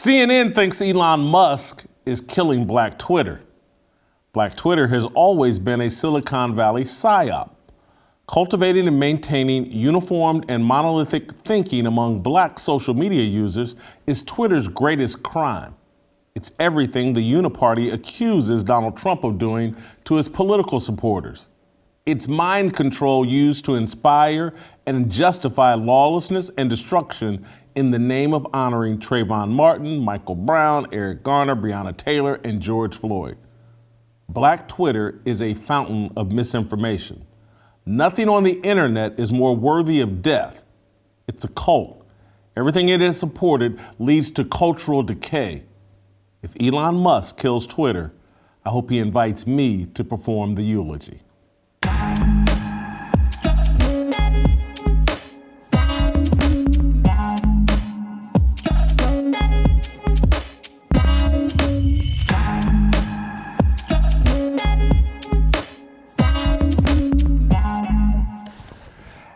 CNN thinks Elon Musk is killing Black Twitter. Black Twitter has always been a Silicon Valley psyop. Cultivating and maintaining uniformed and monolithic thinking among Black social media users is Twitter's greatest crime. It's everything the Uniparty accuses Donald Trump of doing to his political supporters. It's mind control used to inspire and justify lawlessness and destruction in the name of honoring Trayvon Martin, Michael Brown, Eric Garner, Breonna Taylor, and George Floyd. Black Twitter is a fountain of misinformation. Nothing on the internet is more worthy of death. It's a cult. Everything it has supported leads to cultural decay. If Elon Musk kills Twitter, I hope he invites me to perform the eulogy.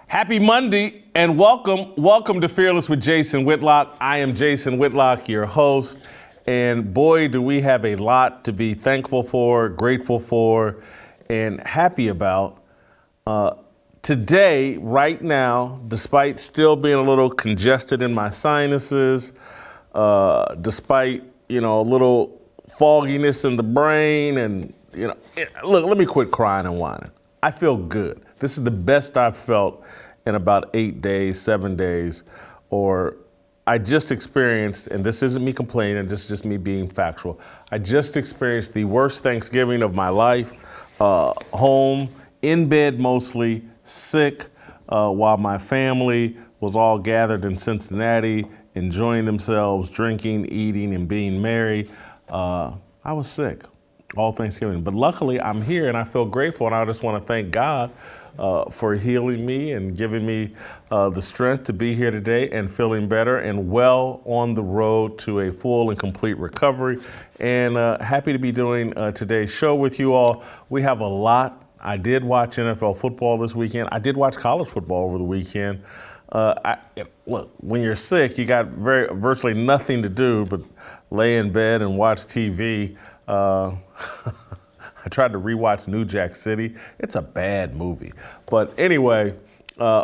Happy Monday and welcome to Fearless with Jason Whitlock. I am Jason Whitlock, your host, and boy, do we have a lot to be thankful for, grateful for, and happy about. Today, right now, despite still being a little congested in my sinuses, despite, a little fogginess in the brain, and, look, let me quit crying and whining. I feel good. This is the best I've felt in about 8 days, 7 days, or I just experienced, and this isn't me complaining, this is just me being factual. I just experienced the worst Thanksgiving of my life, home, in bed mostly, sick, while my family was all gathered in Cincinnati, enjoying themselves, drinking, eating, and being merry. I was sick all Thanksgiving, but luckily I'm here and I feel grateful, and I just want to thank God for healing me and giving me the strength to be here today and feeling better and well on the road to a full and complete recovery, and happy to be doing today's show with you all. We have a lot. I did watch NFL football this weekend. I did watch college football over the weekend. Look, when you're sick, you got virtually nothing to do but lay in bed and watch TV. I tried to rewatch New Jack City. It's a bad movie. But anyway,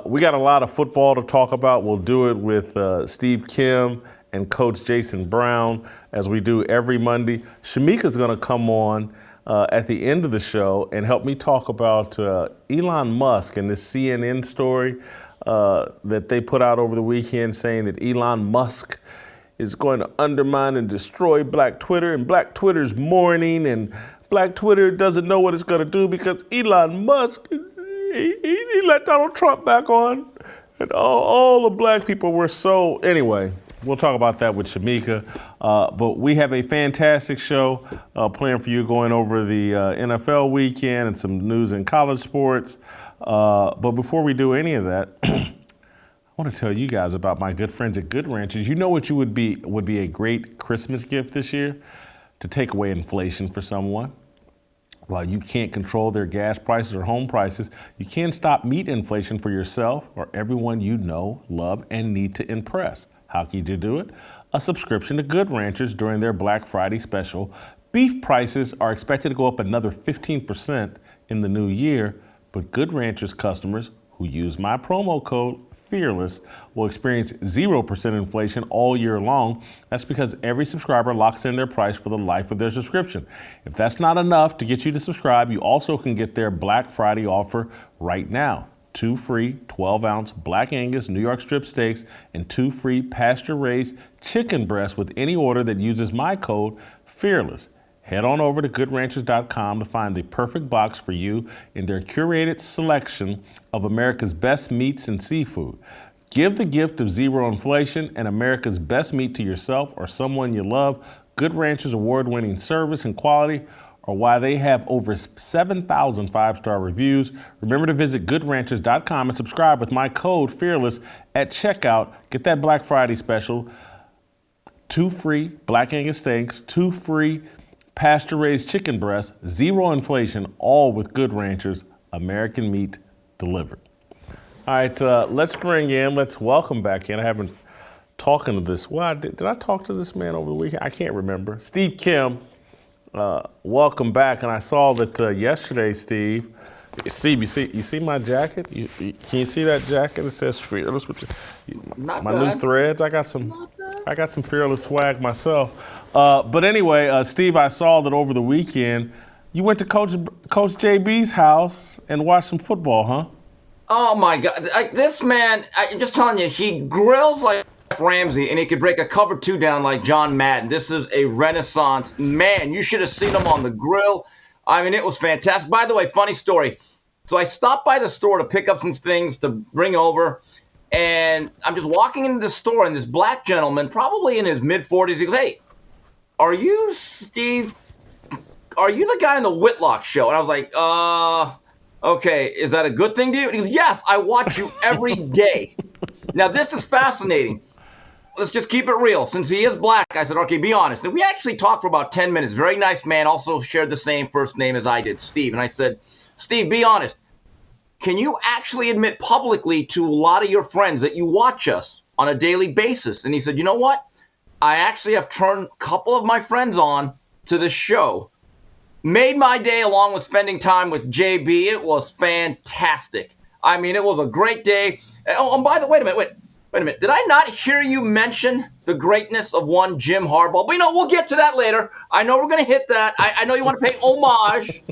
we got a lot of football to talk about. We'll do it with Steve Kim and Coach Jason Brown, as we do every Monday. Shemeka is going to come on at the end of the show and help me talk about Elon Musk and this CNN story that they put out over the weekend, saying that Elon Musk is going to undermine and destroy Black Twitter, and Black Twitter's mourning, and Black Twitter doesn't know what it's going to do because Elon Musk, he let Donald Trump back on, and all the Black people were so. Anyway, we'll talk about that with Shemeka, but we have a fantastic show planned for you, going over the NFL weekend and some news in college sports. But before we do any of that, I want to tell you guys about my good friends at Good Ranchers. You know what would be a great Christmas gift this year? To take away inflation for someone. While you can't control their gas prices or home prices, you can stop meat inflation for yourself or everyone you know, love, and need to impress. How can you do it? A subscription to Good Ranchers during their Black Friday special. Beef prices are expected to go up another 15% in the new year, but Good Ranchers customers who use my promo code Fearless will experience 0% inflation all year long. That's because every subscriber locks in their price for the life of their subscription. If that's not enough to get you to subscribe, you also can get their Black Friday offer right now. 2 free 12-ounce Black Angus New York strip steaks and 2 free pasture-raised chicken breasts with any order that uses my code Fearless. Head on over to GoodRanchers.com to find the perfect box for you in their curated selection of America's best meats and seafood. Give the gift of zero inflation and America's best meat to yourself or someone you love. Good Ranchers' award-winning service and quality are why they have over 7,000 five-star reviews. Remember to visit GoodRanchers.com and subscribe with my code Fearless at checkout. Get that Black Friday special. 2 free Black Angus steaks, 2 free pasture-raised chicken breasts, zero inflation, all with Good Ranchers, American meat delivered. All right, let's welcome back in. I haven't talking to this. Well, did I talk to this man over the weekend? I can't remember. Steve Kim, welcome back. And I saw that yesterday, Steve, you see my jacket? Can you see that jacket? It says Fearless with my new threads. I got some Fearless swag myself. But anyway, Steve, I saw that over the weekend you went to Coach JB's house and watched some football, huh? Oh my God! This man, I'm just telling you, he grills like Ramsey, and he could break a cover two down like John Madden. This is a renaissance man. You should have seen him on the grill. I mean, it was fantastic. By the way, funny story. So I stopped by the store to pick up some things to bring over, and I'm just walking into the store, and this black gentleman, probably in his mid-40s, he goes, "Hey, are you Steve? Are you the guy on the Whitlock show?" And I was like, okay, is that a good thing to you? And he goes, "Yes, I watch you every day." Now, this is fascinating. Let's just keep it real. Since he is black, I said, okay, be honest. And we actually talked for about 10 minutes. Very nice man, also shared the same first name as I did, Steve. And I said, Steve, be honest. Can you actually admit publicly to a lot of your friends that you watch us on a daily basis? And he said, you know what? I actually have turned a couple of my friends on to the show. Made my day along with spending time with JB. It was fantastic. I mean, it was a great day. Oh, and by the way, wait a minute. Did I not hear you mention the greatness of one Jim Harbaugh? But we'll get to that later. I know we're going to hit that. I know you want to pay homage.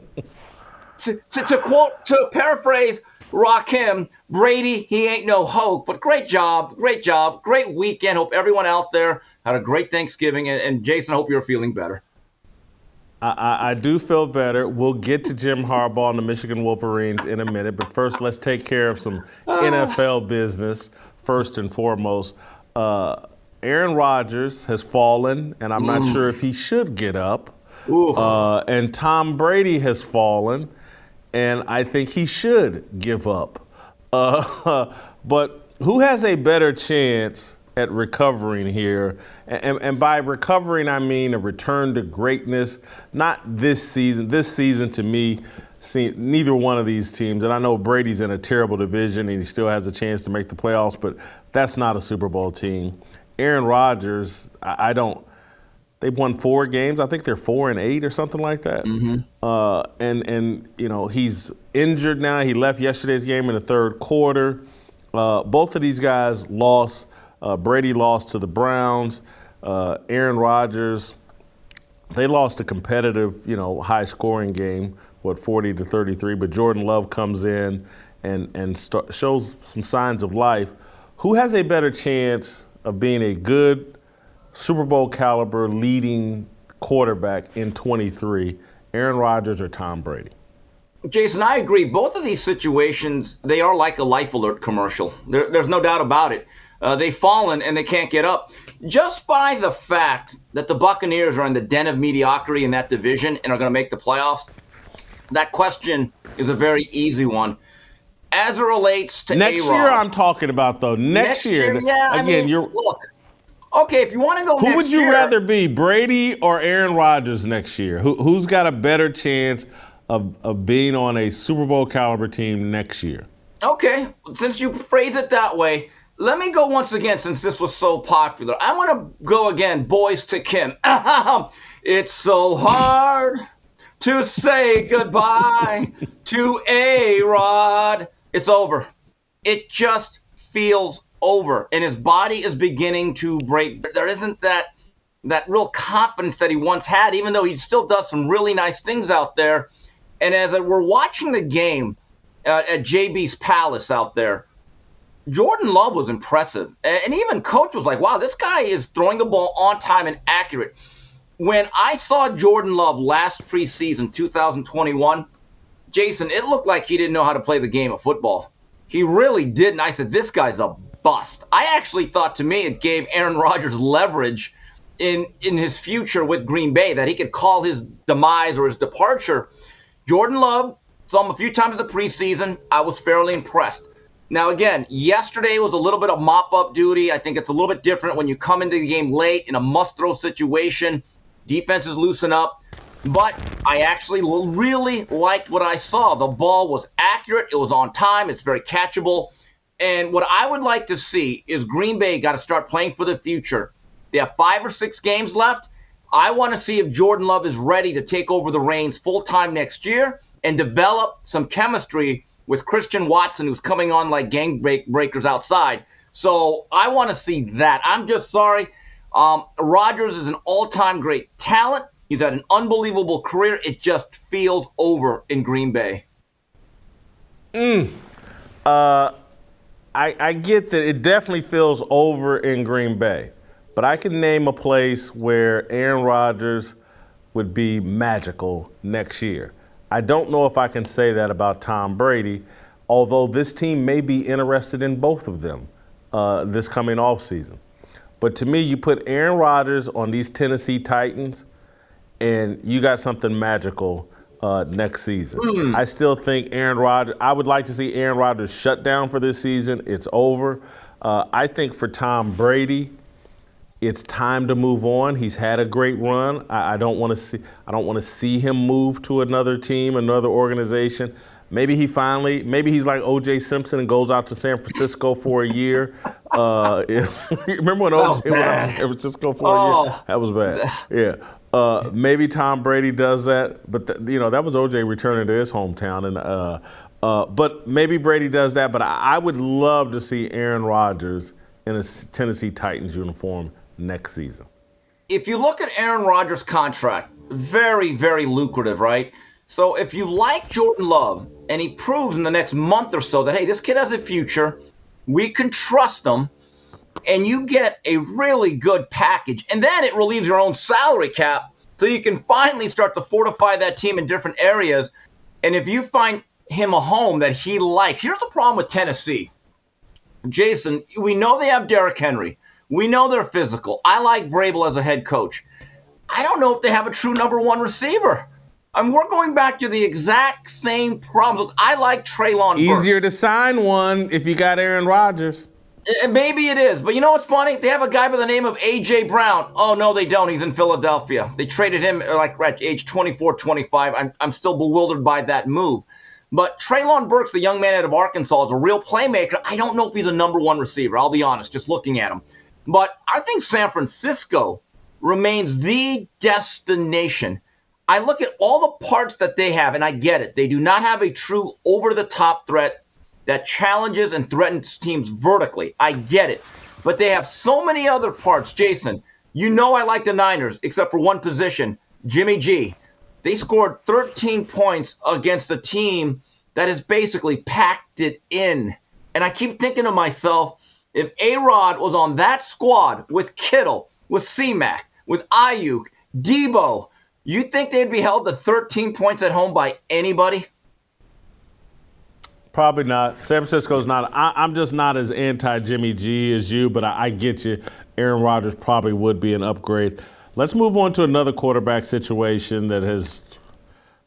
To paraphrase Rakim, Brady, he ain't no hope. But great job, great weekend. Hope everyone out there had a great Thanksgiving. And Jason, I hope you're feeling better. I do feel better. We'll get to Jim Harbaugh and the Michigan Wolverines in a minute, but first let's take care of some NFL business first and foremost. Aaron Rodgers has fallen, and I'm not sure if he should get up. And Tom Brady has fallen, and I think he should give up. But who has a better chance at recovering here? And by recovering, I mean a return to greatness, not this season. This season, to me, neither one of these teams, and I know Brady's in a terrible division and he still has a chance to make the playoffs, but that's not a Super Bowl team. Aaron Rodgers, they've won 4 games. I think they're 4-8 or something like that. And he's injured now. He left yesterday's game in the third quarter. Both of these guys lost. Brady lost to the Browns. Aaron Rodgers, they lost a competitive, high-scoring game, 40-33. But Jordan Love comes in and shows some signs of life. Who has a better chance of being a good Super Bowl caliber leading quarterback in 23, Aaron Rodgers or Tom Brady? Jason, I agree. Both of these situations, they are like a Life Alert commercial. There's no doubt about it. They've fallen and they can't get up. Just by the fact that the Buccaneers are in the den of mediocrity in that division and are going to make the playoffs, that question is a very easy one. As it relates to next year, I'm talking about though. Next year, yeah. Look. Okay, if you want to go, who would you rather be, Brady or Aaron Rodgers next year? Who's got a better chance of being on a Super Bowl caliber team next year? Okay, since you phrase it that way, let me go once again, since this was so popular. I want to go again, Boys to Kim. It's so hard to say goodbye to A-Rod. It's over. It just feels over. And his body is beginning to break. There isn't that real confidence that he once had, even though he still does some really nice things out there. And as we're watching the game at JB's Palace out there, Jordan Love was impressive. And even coach was like, wow, this guy is throwing the ball on time and accurate. When I saw Jordan Love last preseason, 2021, Jason, it looked like he didn't know how to play the game of football. He really didn't. I said, this guy's a bust. I actually thought, to me, it gave Aaron Rodgers leverage in his future with Green Bay, that he could call his demise or his departure. Jordan Love, saw him a few times in the preseason. I was fairly impressed. Now, again, yesterday was a little bit of mop-up duty. I think it's a little bit different when you come into the game late in a must-throw situation. Defenses loosen up. But I actually really liked what I saw. The ball was accurate. It was on time. It's very catchable. And what I would like to see is Green Bay got to start playing for the future. They have 5 or 6 games left. I want to see if Jordan Love is ready to take over the reins full-time next year and develop some chemistry with Christian Watson, who's coming on like gang breakers outside. So I want to see that. I'm just sorry. Rodgers is an all-time great talent. He's had an unbelievable career. It just feels over in Green Bay. I get that it definitely feels over in Green Bay, but I can name a place where Aaron Rodgers would be magical next year. I don't know if I can say that about Tom Brady, although this team may be interested in both of them this coming offseason. But to me, you put Aaron Rodgers on these Tennessee Titans, and you got something magical next season. I still think Aaron Rodgers, I would like to see Aaron Rodgers shut down for this season. It's over. I think for Tom Brady, it's time to move on. He's had a great run. I don't want to see him move to another team, another organization. Maybe he's like O.J. Simpson and goes out to San Francisco for a year. Remember when O.J. went out to San Francisco for a year? That was bad. Yeah. Maybe Tom Brady does that, but that was O.J. returning to his hometown, and but maybe Brady does that. But I would love to see Aaron Rodgers in a Tennessee Titans uniform next season. If you look at Aaron Rodgers' contract, very, very lucrative, right? So if you like Jordan Love and he proves in the next month or so that, hey, this kid has a future, we can trust him, and you get a really good package, and then it relieves your own salary cap so you can finally start to fortify that team in different areas. And if you find him a home that he likes, here's the problem with Tennessee. Jason, we know they have Derrick Henry. We know they're physical. I like Vrabel as a head coach. I don't know if they have a true number one receiver. We're going back to the exact same problems. I like Treylon Burks. Easier to sign one if you got Aaron Rodgers. Maybe it is. But you know what's funny? They have a guy by the name of A.J. Brown. Oh, no, they don't. He's in Philadelphia. They traded him like at age 24, 25. I'm still bewildered by that move. But Treylon Burks, the young man out of Arkansas, is a real playmaker. I don't know if he's a number one receiver. I'll be honest, just looking at him. But I think San Francisco remains the destination. I look at all the parts that they have, and I get it. They do not have a true over-the-top threat that challenges and threatens teams vertically. I get it. But they have so many other parts. Jason, you know I like the Niners, except for one position, Jimmy G. They scored 13 points against a team that has basically packed it in. And I keep thinking to myself, if A-Rod was on that squad with Kittle, with C-Mac, with Ayuk, Debo, you think they'd be held to 13 points at home by anybody? Probably not. San Francisco's not. I'm just not as anti-Jimmy G as you, but I get you. Aaron Rodgers probably would be an upgrade. Let's move on to another quarterback situation that has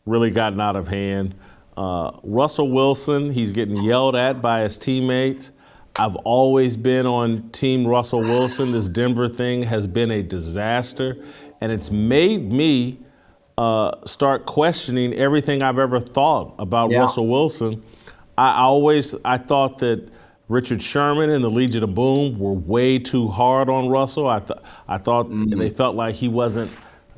really gotten out of hand. Russell Wilson, he's getting yelled at by his teammates. I've always been on Team Russell Wilson. This Denver thing has been a disaster, and it's made me start questioning everything I've ever thought about Russell Wilson. I thought that Richard Sherman and the Legion of Boom were way too hard on Russell. I thought they felt like he wasn't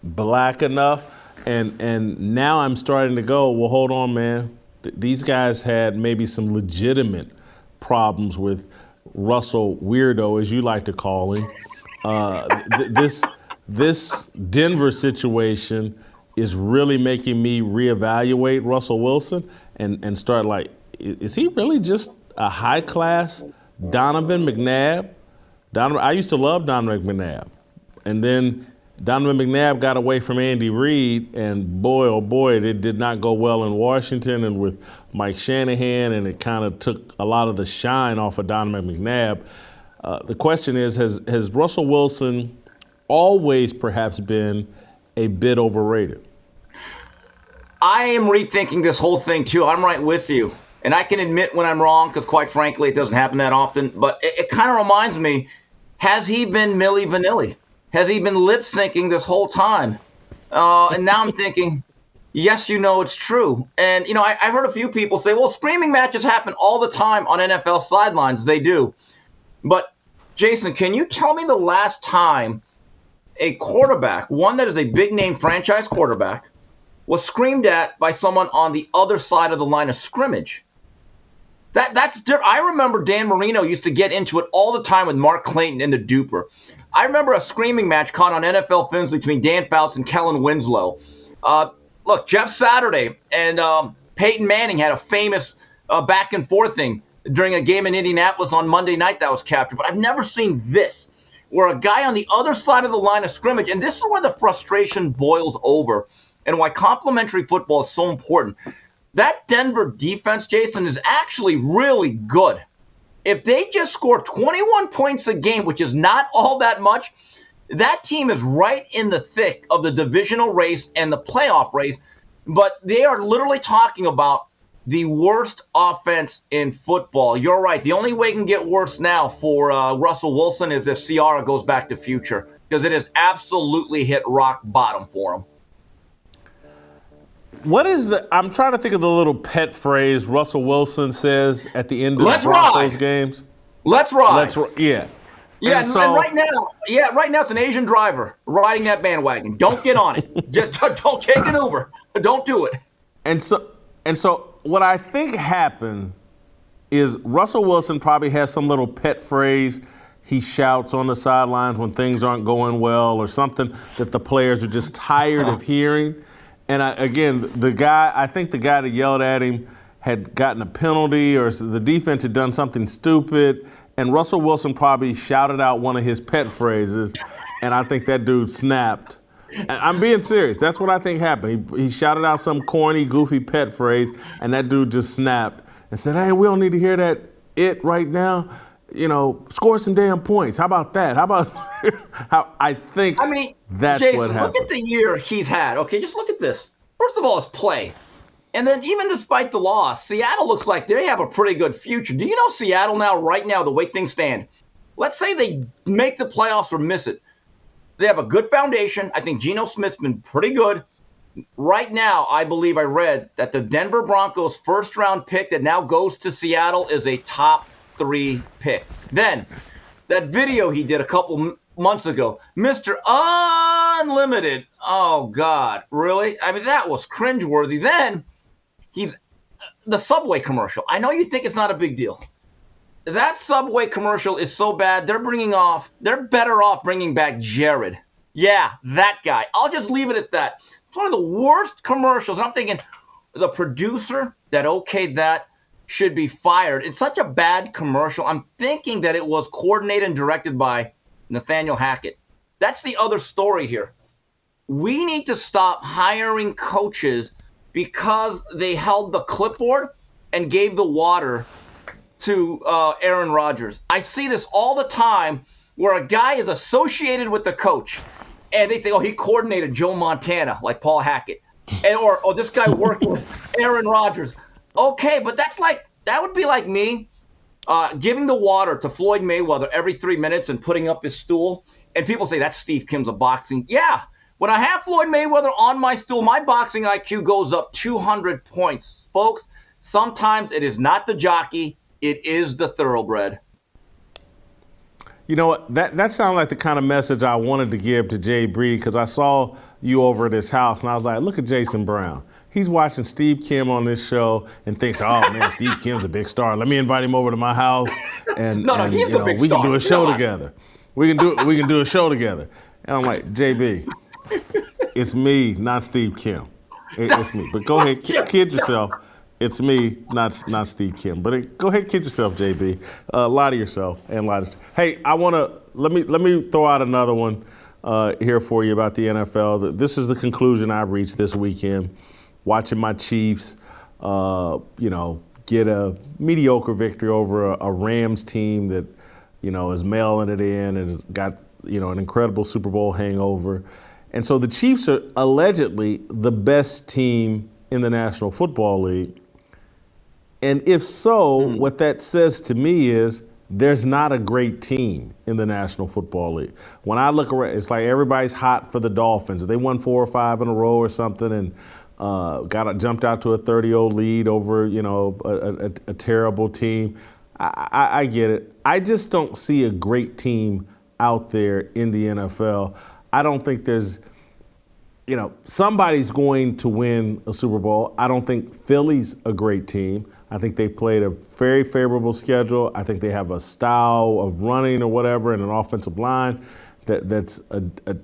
black enough, and now I'm starting to go, well, hold on, man. These guys had maybe some legitimate problems with Russell Weirdo, as you like to call him. This Denver situation is really making me reevaluate Russell Wilson and start like, is he really just a high-class Donovan McNabb? I used to love Donovan McNabb. And then Donovan McNabb got away from Andy Reid, and boy, oh boy, it did not go well in Washington and with Mike Shanahan, and it kind of took a lot of the shine off of Donovan McNabb. The question is, has Russell Wilson always perhaps been a bit overrated? I am rethinking this whole thing, too. I'm right with you. And I can admit when I'm wrong, because quite frankly, it doesn't happen that often. But it kind of reminds me, has he been Milli Vanilli? Has he been lip syncing this whole time? And now I'm thinking, Yes, it's true. And, I've heard a few people say, well, screaming matches happen all the time on NFL sidelines. They do. But, Jason, can you tell me the last time a quarterback, one that is a big name franchise quarterback, was screamed at by someone on the other side of the line of scrimmage? That's different. I remember Dan Marino used to get into it all the time with Mark Clayton in the Duper. I remember a screaming match caught on NFL films between Dan Fouts and Kellen Winslow. Look, Jeff Saturday and Peyton Manning had a famous back and forth thing during a game in Indianapolis on Monday night that was captured. But I've never seen this, where a guy on the other side of the line of scrimmage, and this is where the frustration boils over and why complementary football is so important. That Denver defense, Jason, is actually really good. If they just score 21 points a game, which is not all that much, that team is right in the thick of the divisional race and the playoff race. But they are literally talking about the worst offense in football. You're right. The only way it can get worse now for Russell Wilson is if Ciara goes back to future, because it has absolutely hit rock bottom for him. I'm trying to think of the little pet phrase Russell Wilson says at the end of the Broncos games. Let's ride. Yeah. Yeah, and right now it's an Asian driver riding that bandwagon. Don't get on it. Just don't take an Uber. Don't do it. And so what I think happened is Russell Wilson probably has some little pet phrase he shouts on the sidelines when things aren't going well, or something that the players are just tired of hearing. And I think the guy that yelled at him had gotten a penalty, or the defense had done something stupid, and Russell Wilson probably shouted out one of his pet phrases, and I think that dude snapped. And I'm being serious. That's what I think happened. He shouted out some corny, goofy pet phrase, and that dude just snapped and said, "Hey, we don't need to hear that right now. Score some damn points. How about that? How about how I think that's Jason, what happened." Look at the year he's had. Okay, just look at this. First of all, his play. And then even despite the loss, Seattle looks like they have a pretty good future. Do you know Seattle right now, the way things stand, let's say they make the playoffs or miss it. They have a good foundation. I think Geno Smith's been pretty good. Right now, I believe I read that the Denver Broncos first-round pick that now goes to Seattle is a top 3 pick. Then, that video he did a couple months ago, Mr. Unlimited. Oh, God. Really? That was cringeworthy. Then, he's the Subway commercial. I know you think it's not a big deal. That Subway commercial is so bad, they're better off bringing back Jared. Yeah, that guy. I'll just leave it at that. It's one of the worst commercials. I'm thinking the producer that okayed that should be fired. It's such a bad commercial. I'm thinking that it was coordinated and directed by Nathaniel Hackett. That's the other story here. We need to stop hiring coaches because they held the clipboard and gave the water to Aaron Rodgers. I see this all the time where a guy is associated with the coach and they think, oh, he coordinated Joe Montana like Paul Hackett. Or this guy worked with Aaron Rodgers. Okay, but that would be like me giving the water to Floyd Mayweather every 3 minutes and putting up his stool. And people say, that's Steve Kim's a boxing. Yeah, when I have Floyd Mayweather on my stool, my boxing IQ goes up 200 points. Folks, sometimes it is not the jockey, it is the thoroughbred. You know what? That sounded like the kind of message I wanted to give to Jay Bree, because I saw you over at his house, and I was like, look at Jason Brown. He's watching Steve Kim on this show and thinks, oh, man, Steve Kim's a big star. Let me invite him over to my house, and we can do a show together. We can do a show together. And I'm like, JB, it's me, not Steve Kim. It's me. But go ahead, kid yourself. It's me, not Steve Kim. But go ahead, kid yourself, JB. Lie to yourself and lie to. Hey, let me throw out another one here for you about the NFL. This is the conclusion I reached this weekend, watching my Chiefs, get a mediocre victory over a Rams team that, is mailing it in and has got, an incredible Super Bowl hangover. And so the Chiefs are allegedly the best team in the National Football League. And if so, what that says to me is there's not a great team in the National Football League. When I look around, it's like everybody's hot for the Dolphins. They won 4 or 5 in a row or something, and jumped out to a 30-0 lead over, a terrible team. I get it. I just don't see a great team out there in the NFL. I don't think there's, somebody's going to win a Super Bowl. I don't think Philly's a great team. I think they played a very favorable schedule. I think they have a style of running or whatever and an offensive line that's a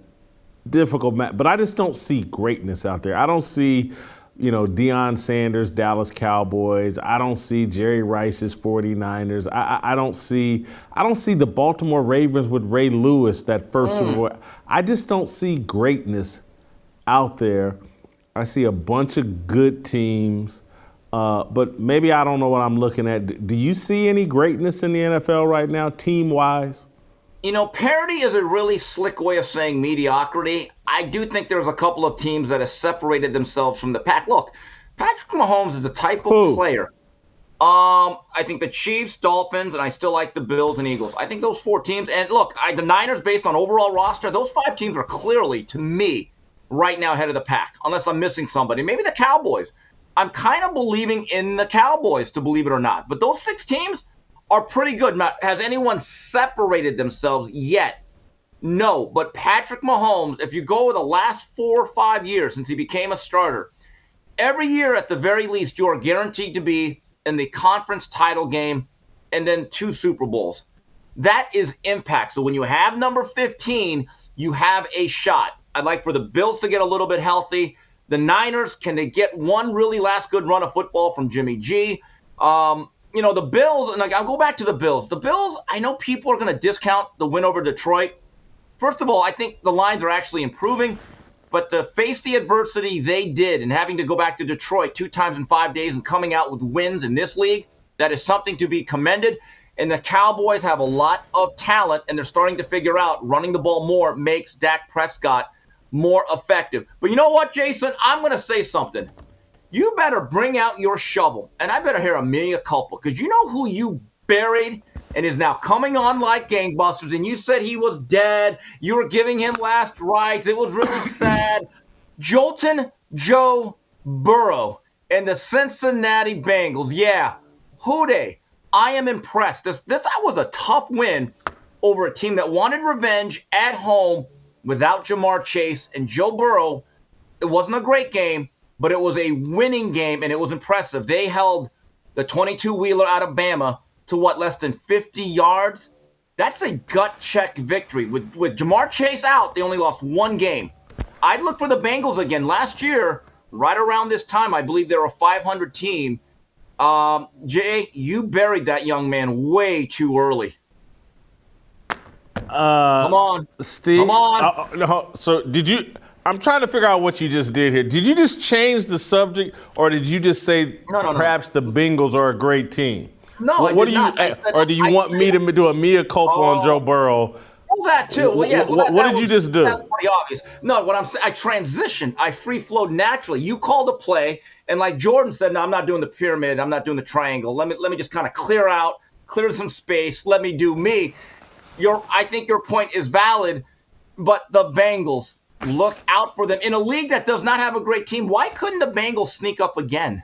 difficult match. But I just don't see greatness out there. I don't see, Deion Sanders, Dallas Cowboys. I don't see Jerry Rice's 49ers. I don't see the Baltimore Ravens with Ray Lewis, that first Super Bowl. I just don't see greatness out there. I see a bunch of good teams. But maybe I don't know what I'm looking at. Do you see any greatness in the NFL right now, team-wise? Parity is a really slick way of saying mediocrity. I do think there's a couple of teams that have separated themselves from the pack. Look, Patrick Mahomes is a type of player. I think the Chiefs, Dolphins, and I still like the Bills and Eagles. I think those 4 teams. And look, the Niners, based on overall roster, those 5 teams are clearly, to me, right now ahead of the pack, unless I'm missing somebody. Maybe the Cowboys. I'm kind of believing in the Cowboys, to believe it or not. But those 6 teams are pretty good. Now, has anyone separated themselves yet? No. But Patrick Mahomes, if you go over the last 4 or 5 years since he became a starter, every year at the very least you are guaranteed to be in the conference title game and then 2 Super Bowls. That is impact. So when you have number 15, you have a shot. I'd like for the Bills to get a little bit healthy. The Niners, can they get one really last good run of football from Jimmy G? The Bills, and I'll go back to the Bills. The Bills, I know people are going to discount the win over Detroit. First of all, I think the lines are actually improving, but to face the adversity they did and having to go back to Detroit 2 times in 5 days and coming out with wins in this league, that is something to be commended. And the Cowboys have a lot of talent, and they're starting to figure out running the ball more makes Dak Prescott more effective. But you know what, Jason? I'm going to say something. You better bring out your shovel, and I better hear a mea culpa, because you know who you buried and is now coming on like gangbusters, and you said he was dead. You were giving him last rites. It was really sad. Jolton Joe Burrow and the Cincinnati Bengals. Yeah, who dey? I am impressed. That was a tough win over a team that wanted revenge at home without Jamar Chase and Joe Burrow. It wasn't a great game, but it was a winning game, and it was impressive. They held the 22-wheeler out of Bama to less than 50 yards? That's a gut check victory. With Jamar Chase out, they only lost 1 game. I'd look for the Bengals again. Last year, right around this time, I believe they were a 500 team. Jay, you buried that young man way too early. Come on. Steve. Come on. No, so did you... I'm trying to figure out what you just did here. Did you just change the subject, or did you just say perhaps the Bengals are a great team? No, what do you? Or do you want me to do a mea culpa on Joe Burrow? Well, that too. Well, yeah. What did you just do? That's pretty obvious. No, what I'm saying, I transitioned. I free flowed naturally. You called a play, and like Jordan said, no, I'm not doing the pyramid. I'm not doing the triangle. Let me just kind of clear some space. Let me do me. I think your point is valid, but the Bengals. Look out for them. In a league that does not have a great team, why couldn't the Bengals sneak up again?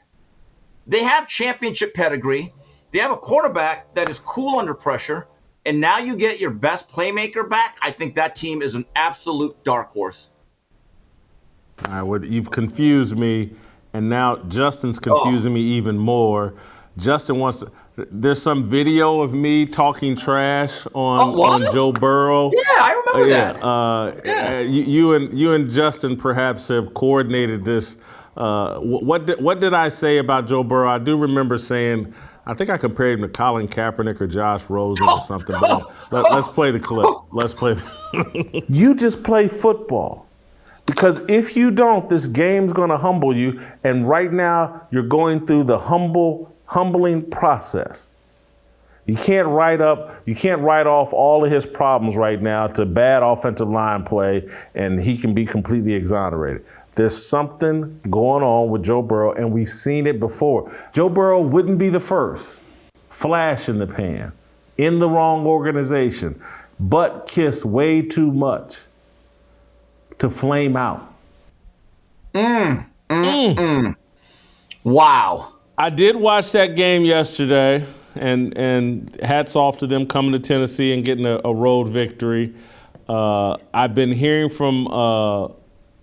They have championship pedigree. They have a quarterback that is cool under pressure. And now you get your best playmaker back. I think that team is an absolute dark horse. All right, well, you've confused me, and now Justin's confusing me even more. Justin wants there's some video of me talking trash on Joe Burrow. Yeah, I remember that. You and Justin perhaps have coordinated this. What did I say about Joe Burrow? I do remember saying, I think I compared him to Colin Kaepernick or Josh Rosen or something. But let's play the clip. Let's play. You just play football. Because if you don't, this game's going to humble you. And right now, you're going through the humbling process. You can't write off all of his problems right now to bad offensive line play, and he can be completely exonerated. There's something going on with Joe Burrow, and we've seen it before. Joe Burrow wouldn't be the first. Flash in the pan, in the wrong organization, butt kissed way too much to flame out. Wow. I did watch that game yesterday, and hats off to them coming to Tennessee and getting a road victory. I've been hearing from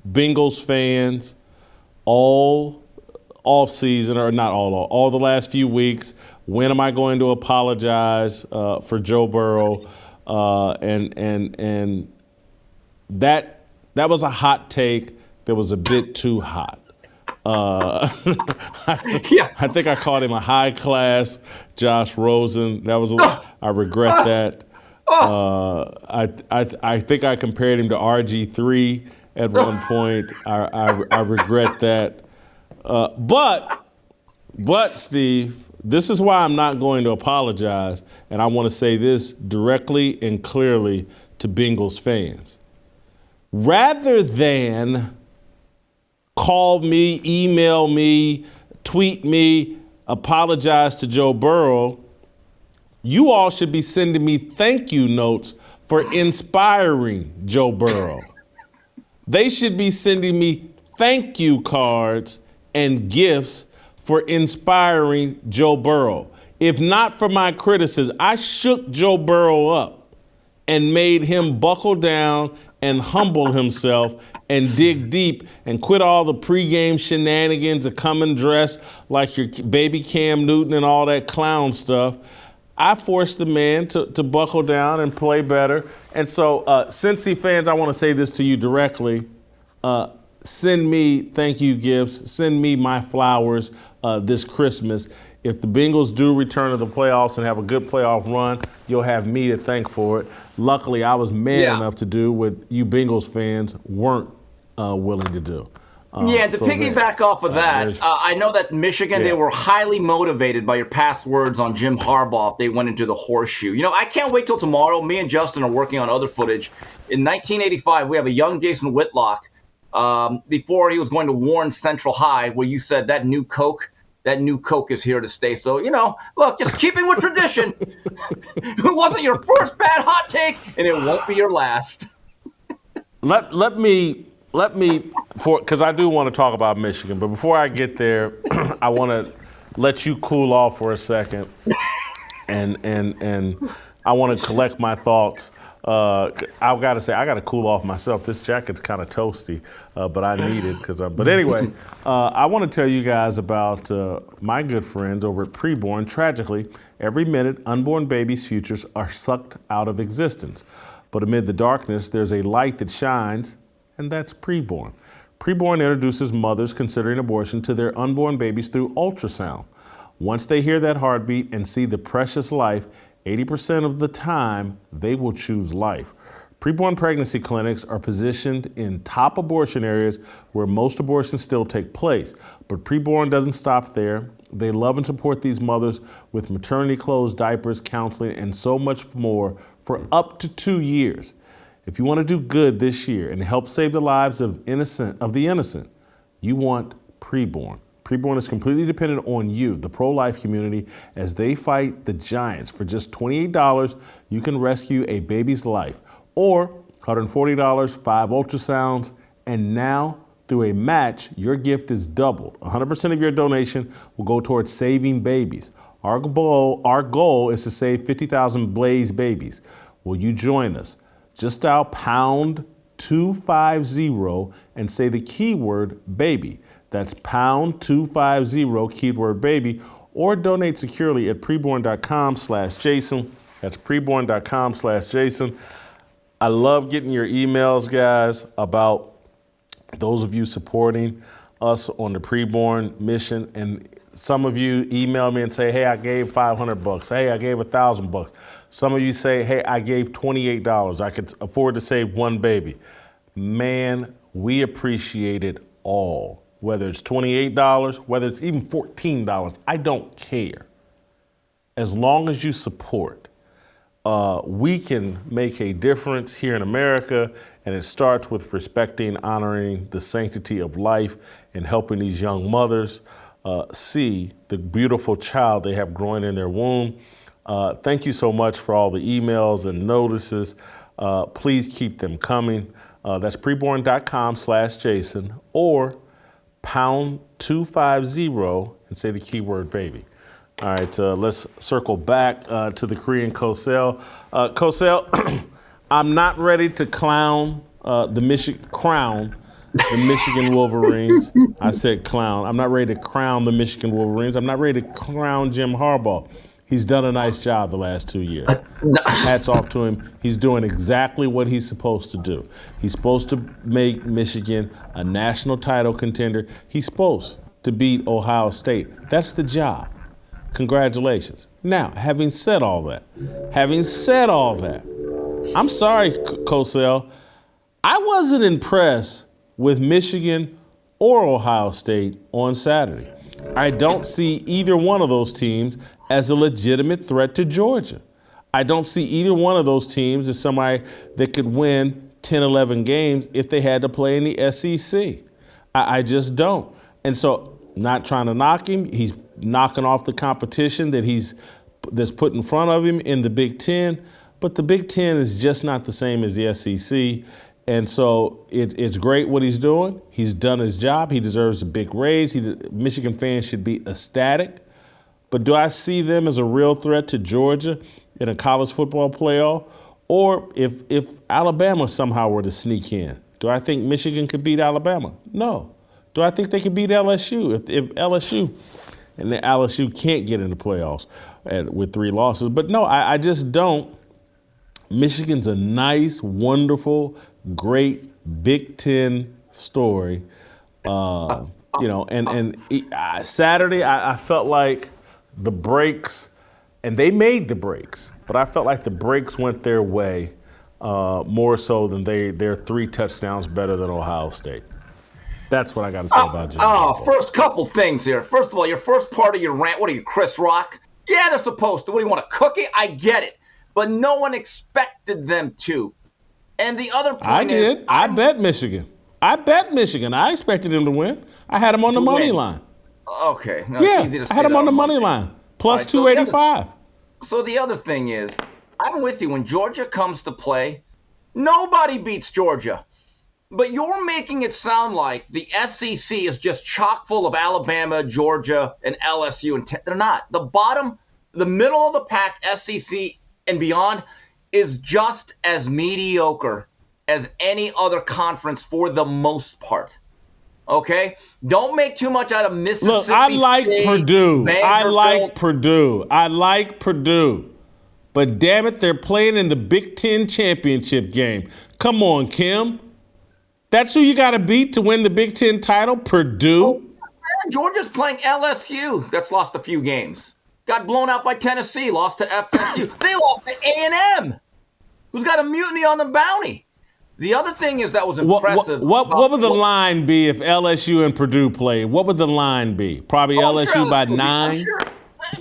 Bengals fans all off season, or not all the last few weeks. When am I going to apologize for Joe Burrow? And that was a hot take that was a bit too hot. Yeah. I think I called him a high class Josh Rosen. I regret that. I think I compared him to RG3 at one point. I regret that. But Steve, this is why I'm not going to apologize, and I want to say this directly and clearly to Bengals fans. Rather than call me, email me, tweet me, apologize to Joe Burrow, you all should be sending me thank you notes for inspiring Joe Burrow. They should be sending me thank you cards and gifts for inspiring Joe Burrow. If not for my criticism, I shook Joe Burrow up and made him buckle down and humble himself and dig deep and quit all the pregame shenanigans of coming dressed like your baby Cam Newton and all that clown stuff. I forced the man to buckle down and play better. And so, Cincy fans, I want to say this to you directly. Send me thank you gifts. Send me my flowers this Christmas. If the Bengals do return to the playoffs and have a good playoff run, you'll have me to thank for it. Luckily, I was man enough to do what you Bengals fans weren't willing to do. To piggyback off of that, I know that Michigan, they were highly motivated by your past words on Jim Harbaugh if they went into the horseshoe. You know, I can't wait till tomorrow. Me and Justin are working on other footage. In 1985, we have a young Jason Whitlock before he was going to Warren Central High, where you said that new Coke is here to stay. So, you know, look, just keeping with tradition. It wasn't your first bad hot take, and it won't be your last. Let me, because I do want to talk about Michigan, but before I get there, I want to let you cool off for a second, and I want to collect my thoughts. I've got to say, I got to cool off myself. This jacket's kind of toasty, but I need it but anyway, I want to tell you guys about my good friends over at Preborn. Tragically, every minute, unborn babies' futures are sucked out of existence. But amid the darkness, there's a light that shines, and that's Preborn. Preborn introduces mothers considering abortion to their unborn babies through ultrasound. Once they hear that heartbeat and see the precious life, 80% of the time, they will choose life. Preborn pregnancy clinics are positioned in top abortion areas where most abortions still take place. But Preborn doesn't stop there. They love and support these mothers with maternity clothes, diapers, counseling, and so much more for up to 2 years. If you want to do good this year and help save the lives of the innocent, you want Preborn. Preborn is completely dependent on you, the pro-life community, as they fight the giants. For just $28, you can rescue a baby's life, or $140, 5 ultrasounds, and now through a match, your gift is doubled. 100% of your donation will go towards saving babies. Our goal is to save 50,000 Blaze babies. Will you join us? Just dial pound 250 and say the keyword baby. That's pound 250 keyword baby, or donate securely at preborn.com/Jason. That's preborn.com/Jason. I love getting your emails, guys, about those of you supporting us on the Preborn mission. And some of you email me and say, hey, I gave $500. Hey, I gave $1,000. Some of you say, hey, I gave $28. I could afford to save one baby. Man, we appreciate it all. Whether it's $28, whether it's even $14, I don't care. As long as you support, we can make a difference here in America, and it starts with respecting, honoring the sanctity of life and helping these young mothers see the beautiful child they have growing in their womb. Thank you so much for all the emails and notices. Please keep them coming. That's preborn.com/Jason or pound 250 and say the keyword baby. All right, let's circle back to the Korean Cosell. Cosell, I'm not ready to crown the Michigan Wolverines. I said clown. I'm not ready to crown the Michigan Wolverines. I'm not ready to crown Jim Harbaugh. He's done a nice job the last 2 years. Hats off to him. He's doing exactly what he's supposed to do. He's supposed to make Michigan a national title contender. He's supposed to beat Ohio State. That's the job. Congratulations. Now, having said all that, I'm sorry, Cosell, I wasn't impressed with Michigan or Ohio State on Saturday. I don't see either one of those teams as a legitimate threat to Georgia. I don't see either one of those teams as somebody that could win 10, 11 games if they had to play in the SEC. I just don't. And so, not trying to knock him, he's knocking off the competition that's put in front of him in the Big Ten. But the Big Ten is just not the same as the SEC. And so it's great what he's doing. He's done his job. He deserves a big raise. Michigan fans should be ecstatic. But do I see them as a real threat to Georgia in a college football playoff? Or if Alabama somehow were to sneak in, do I think Michigan could beat Alabama? No. Do I think they could beat LSU? If LSU, and then LSU can't get in the playoffs with 3 losses. But no, I just don't. Michigan's a nice, wonderful, great Big Ten story. Saturday I felt like the breaks, and they made the breaks, but I felt like the breaks went their way more so than they're 3 touchdowns better than Ohio State. That's what I got to say about Jim. First couple things here. First of all, your first part of your rant, what are you, Chris Rock? Yeah, they're supposed to. What do you want, a cookie? I get it. But no one expected them to. And the other point I did. I bet Michigan. I expected them to win. I had them on the money line. Okay. No, yeah, I had them on the money line. Plus 285. So the other thing is, I'm with you. When Georgia comes to play, nobody beats Georgia. But you're making it sound like the SEC is just chock full of Alabama, Georgia, and LSU. And they're not. The middle of the pack, SEC and beyond, is just as mediocre as any other conference for the most part. Okay? Don't make too much out of Mississippi. Look, I like State, Purdue. Vanderbilt. I like Purdue. But damn it, they're playing in the Big Ten championship game. Come on, Kim. That's who you got to beat to win the Big Ten title, Purdue. Oh, Georgia's playing LSU. That's lost a few games. Got blown out by Tennessee, lost to FSU. They lost to A&M, who's got a mutiny on the bounty. The other thing is that was impressive. What would the line be if LSU and Purdue played? What would the line be? Probably LSU by 9? Sure.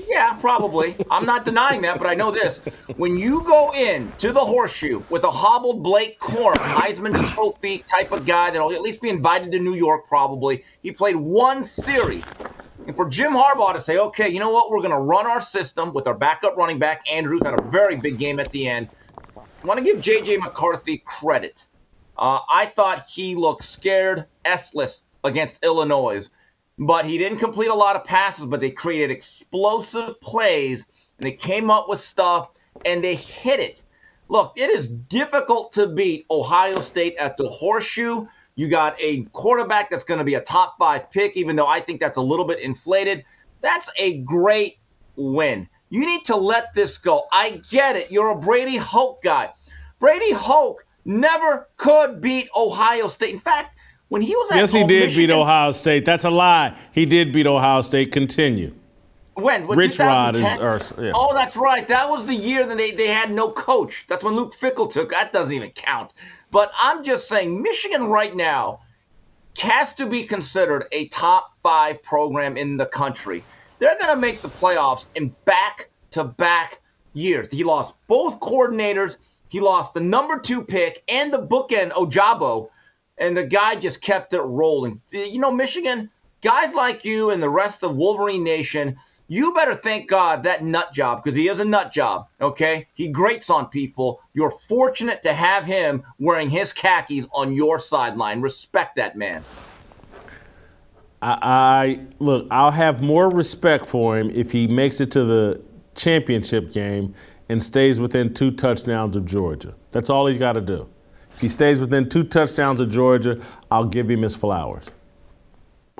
Yeah, probably. I'm not denying that, but I know this. When you go in to the Horseshoe with a hobbled Blake Corum, Heisman Trophy type of guy that'll at least be invited to New York probably, he played 1 series. And for Jim Harbaugh to say, okay, you know what, we're going to run our system with our backup running back, Andrews, had a very big game at the end. I want to give J.J. McCarthy credit. I thought he looked scared, S-less against Illinois. But he didn't complete a lot of passes, but they created explosive plays, and they came up with stuff, and they hit it. Look, it is difficult to beat Ohio State at the Horseshoe. You got a quarterback that's going to be a top 5 pick, even though I think that's a little bit inflated. That's a great win. You need to let this go. I get it. You're a Brady Hoke guy. Brady Hoke never could beat Ohio State. In fact, when he was at Yes, he did beat Ohio State. That's a lie. He did beat Ohio State. Continue. When? Rich Rod is. Yeah. Oh, that's right. That was the year that they had no coach. That's when Luke Fickell took. That doesn't even count. But I'm just saying, Michigan right now has to be considered a top 5 program in the country. They're going to make the playoffs in back-to-back years. He lost both coordinators. He lost the number 2 pick and the bookend, Ojabo. And the guy just kept it rolling. You know, Michigan, guys like you and the rest of Wolverine Nation, you better thank God that nut job, because he is a nut job, okay? He grates on people. You're fortunate to have him wearing his khakis on your sideline. Respect that man. I look. I'll have more respect for him if he makes it to the championship game and stays within 2 touchdowns of Georgia. That's all he's got to do. If he stays within 2 touchdowns of Georgia, I'll give him his flowers.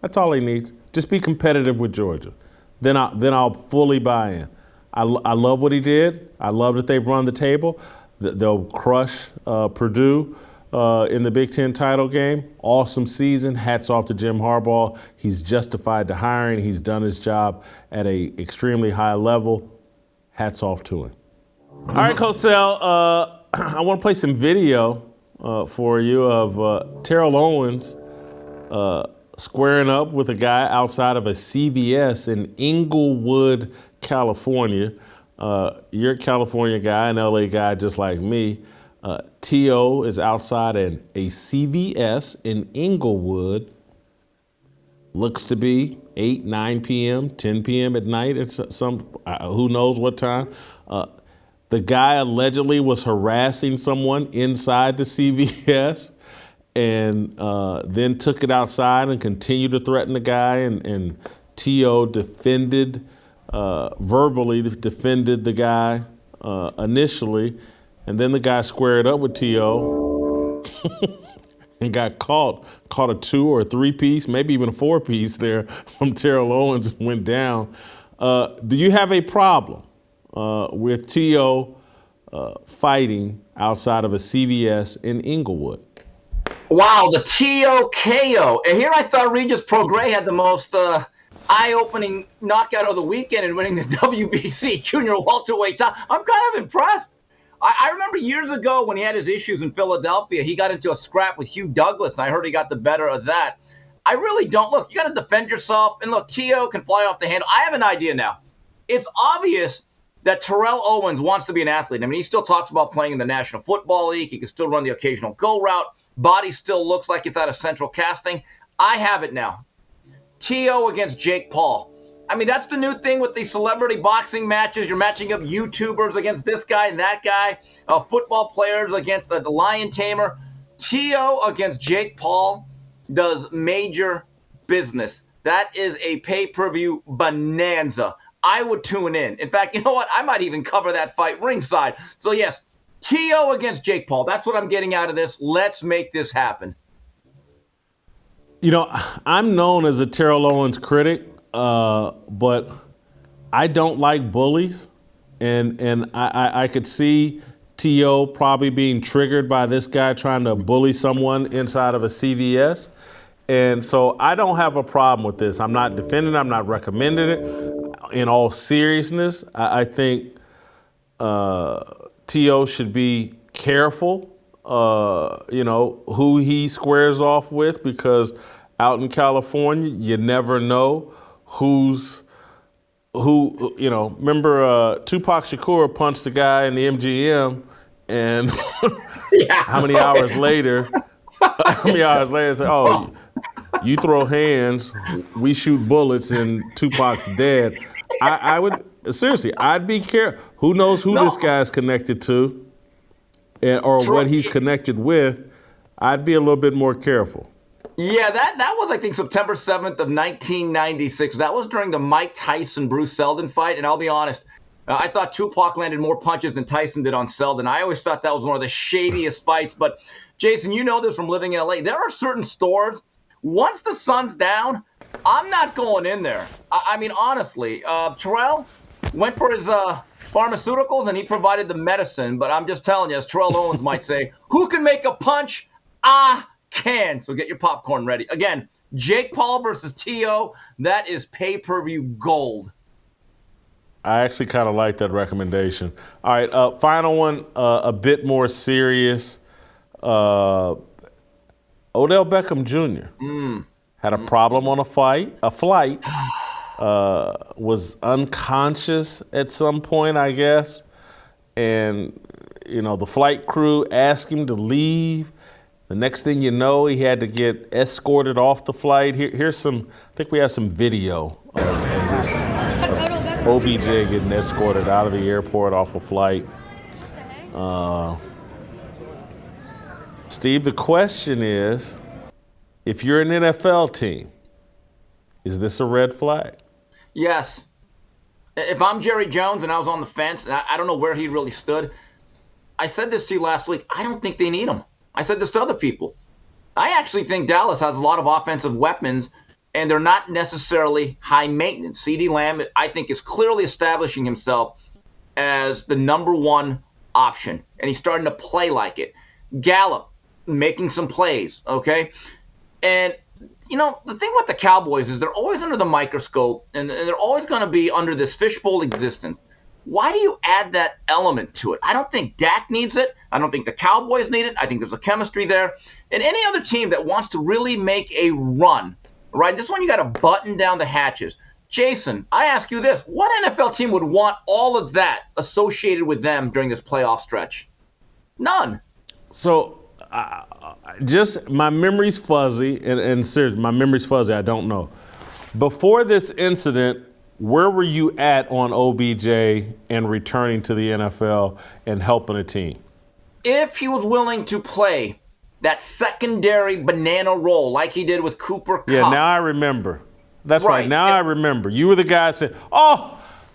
That's all he needs. Just be competitive with Georgia. Then I'll fully buy in. I love what he did. I love that they've run the table. They'll crush Purdue in the Big Ten title game. Awesome season. Hats off to Jim Harbaugh. He's justified the hiring. He's done his job at an extremely high level. Hats off to him. All right, Coach Sal, I want to play some video for you of Terrell Owens squaring up with a guy outside of a CVS in Inglewood, California. You're a California guy, an LA guy just like me. T.O. is outside a CVS in Inglewood. Looks to be 8, 9 p.m., 10 p.m. at night. It's who knows what time. The guy allegedly was harassing someone inside the CVS and then took it outside and continued to threaten the guy. And T.O. verbally defended the guy initially. And then the guy squared up with T.O. and got caught a 2 or 3 piece, maybe even a 4 piece there from Terrell Owens and went down. Do you have a problem with T.O. Fighting outside of a CVS in Inglewood? Wow, the T.O.K.O. And here I thought Regis Prograis had the most eye-opening knockout of the weekend in winning the WBC junior welterweight title. I'm kind of impressed. I remember years ago when he had his issues in Philadelphia, he got into a scrap with Hugh Douglas, and I heard he got the better of that. I really don't. Look, you got to defend yourself. And look, T.O. can fly off the handle. I have an idea now. It's obvious that Terrell Owens wants to be an athlete. I mean, he still talks about playing in the National Football League. He can still run the occasional go route. Body still looks like it's out of central casting. I have it now. T.O. against Jake Paul. I mean, that's the new thing with these celebrity boxing matches. You're matching up YouTubers against this guy and that guy, football players against the lion tamer. T.O. against Jake Paul does major business. That is a pay-per-view bonanza. I would tune in. In fact, you know what? I might even cover that fight ringside. So, yes, T.O. against Jake Paul. That's what I'm getting out of this. Let's make this happen. You know, I'm known as a Terrell Owens critic. But I don't like bullies, and I could see T.O. probably being triggered by this guy trying to bully someone inside of a CVS. And so I don't have a problem with this. I'm not defending it. I'm not recommending it. In all seriousness, I think T.O. should be careful, who he squares off with, because out in California, you never know who, remember Tupac Shakur punched the guy in the MGM, and how many hours later, say, oh, you throw hands, we shoot bullets, and Tupac's dead. I would, seriously, I'd be careful. Who knows who this guy's connected to or what he's connected with. I'd be a little bit more careful. Yeah, that was, I think, September 7th of 1996. That was during the Mike Tyson-Bruce Seldon fight. And I'll be honest, I thought Tupac landed more punches than Tyson did on Seldon. I always thought that was one of the shadiest fights. But, Jason, you know this from living in L.A. There are certain stores, once the sun's down, I'm not going in there. I mean, honestly, Terrell went for his pharmaceuticals, and he provided the medicine. But I'm just telling you, as Terrell Owens might say, who can make a punch? Can. So get your popcorn ready. Again, Jake Paul versus T.O. That is pay-per-view gold. I actually kind of like that recommendation. All right, final one, a bit more serious. Odell Beckham Jr. Had a problem on a flight, was unconscious at some point, I guess. And, the flight crew asked him to leave. The next thing you know, he had to get escorted off the flight. Here's some, I think we have some video of this OBJ getting escorted out of the airport off a flight. Steve, the question is, if you're an NFL team Is this a red flag? Yes. If I'm Jerry Jones and I was on the fence, and I don't know where he really stood, I said this to you last week. I don't think they need him. I said this to other people. I actually think Dallas has a lot of offensive weapons, and they're not necessarily high maintenance. CeeDee Lamb, I think, is clearly establishing himself as the number one option, and he's starting to play like it. Gallup making some plays, okay? And, the thing with the Cowboys is they're always under the microscope, and they're always going to be under this fishbowl existence. Why do you add that element to it? I don't think Dak needs it. I don't think the Cowboys need it. I think there's a chemistry there. And any other team that wants to really make a run, right? This one, you got to button down the hatches. Jason, I ask you this. What NFL team would want all of that associated with them during this playoff stretch? None. So, just my memory's fuzzy, and seriously, my memory's fuzzy. I don't know. Before this incident, where were you at on OBJ and returning to the NFL and helping a team? If he was willing to play that secondary banana role like he did with Cooper Kupp. Yeah, now I remember. That's right. Now I remember. You were the guy that said,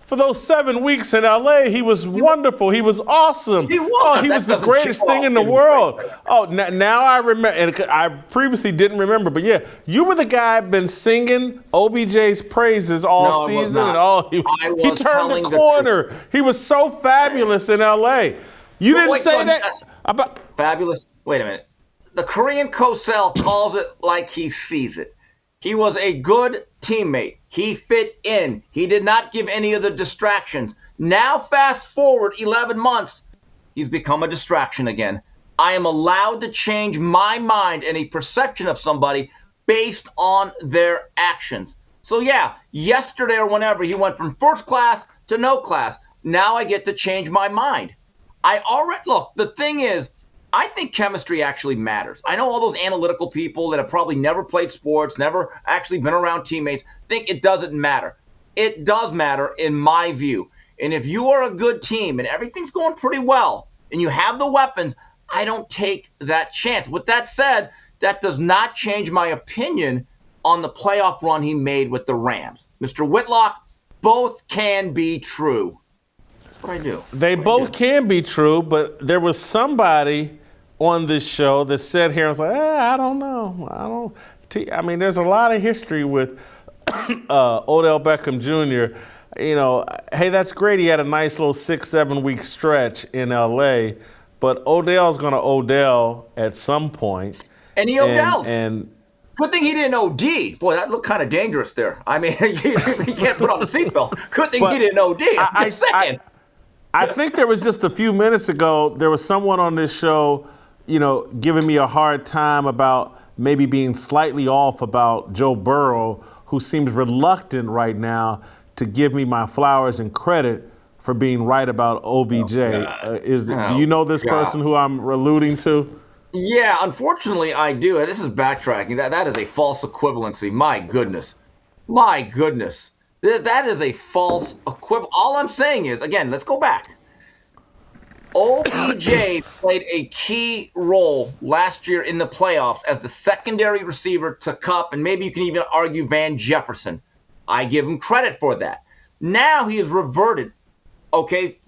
for those 7 weeks in LA, he was wonderful. He was awesome. He was. Oh, he was the greatest thing in the world. Oh, now I remember. And I previously didn't remember. But yeah, you were the guy been singing OBJ's praises all season. And he turned the corner. He was so fabulous in LA. You didn't say that? Fabulous. Wait a minute. The Korean Cosell calls it like he sees it. He was a good teammate. He fit in. He did not give any of the distractions. Now, fast forward 11 months, he's become a distraction again. I am allowed to change my mind and a perception of somebody based on their actions. So, yeah, yesterday or whenever, he went from first class to no class. Now I get to change my mind. Look, the thing is, I think chemistry actually matters. I know all those analytical people that have probably never played sports, never actually been around teammates, think it doesn't matter. It does matter in my view. And if you are a good team and everything's going pretty well and you have the weapons, I don't take that chance. With that said, that does not change my opinion on the playoff run he made with the Rams. Mr. Whitlock, both can be true. That's what I do. They both can be true, but there was somebody on this show that sat here and was like, I don't know. I mean, there's a lot of history with Odell Beckham Jr. Hey, that's great. He had a nice little 6-7 week stretch in L.A., but Odell's going to Odell at some point. And he Odell'd. And good thing he didn't OD. Boy, that looked kind of dangerous there. I mean, he can't put on the seatbelt. Good thing he didn't OD. I'm just saying. I think there was just a few minutes ago, there was someone on this show, giving me a hard time about maybe being slightly off about Joe Burrow, who seems reluctant right now to give me my flowers and credit for being right about OBJ. Do you know this person who I'm alluding to? Yeah, unfortunately, I do. This is backtracking. That is a false equivalency. My goodness. That is a false equivalent. All I'm saying is, again, let's go back. OBJ played a key role last year in the playoffs as the secondary receiver to Kupp, and maybe you can even argue Van Jefferson. I give him credit for that. Now he has reverted,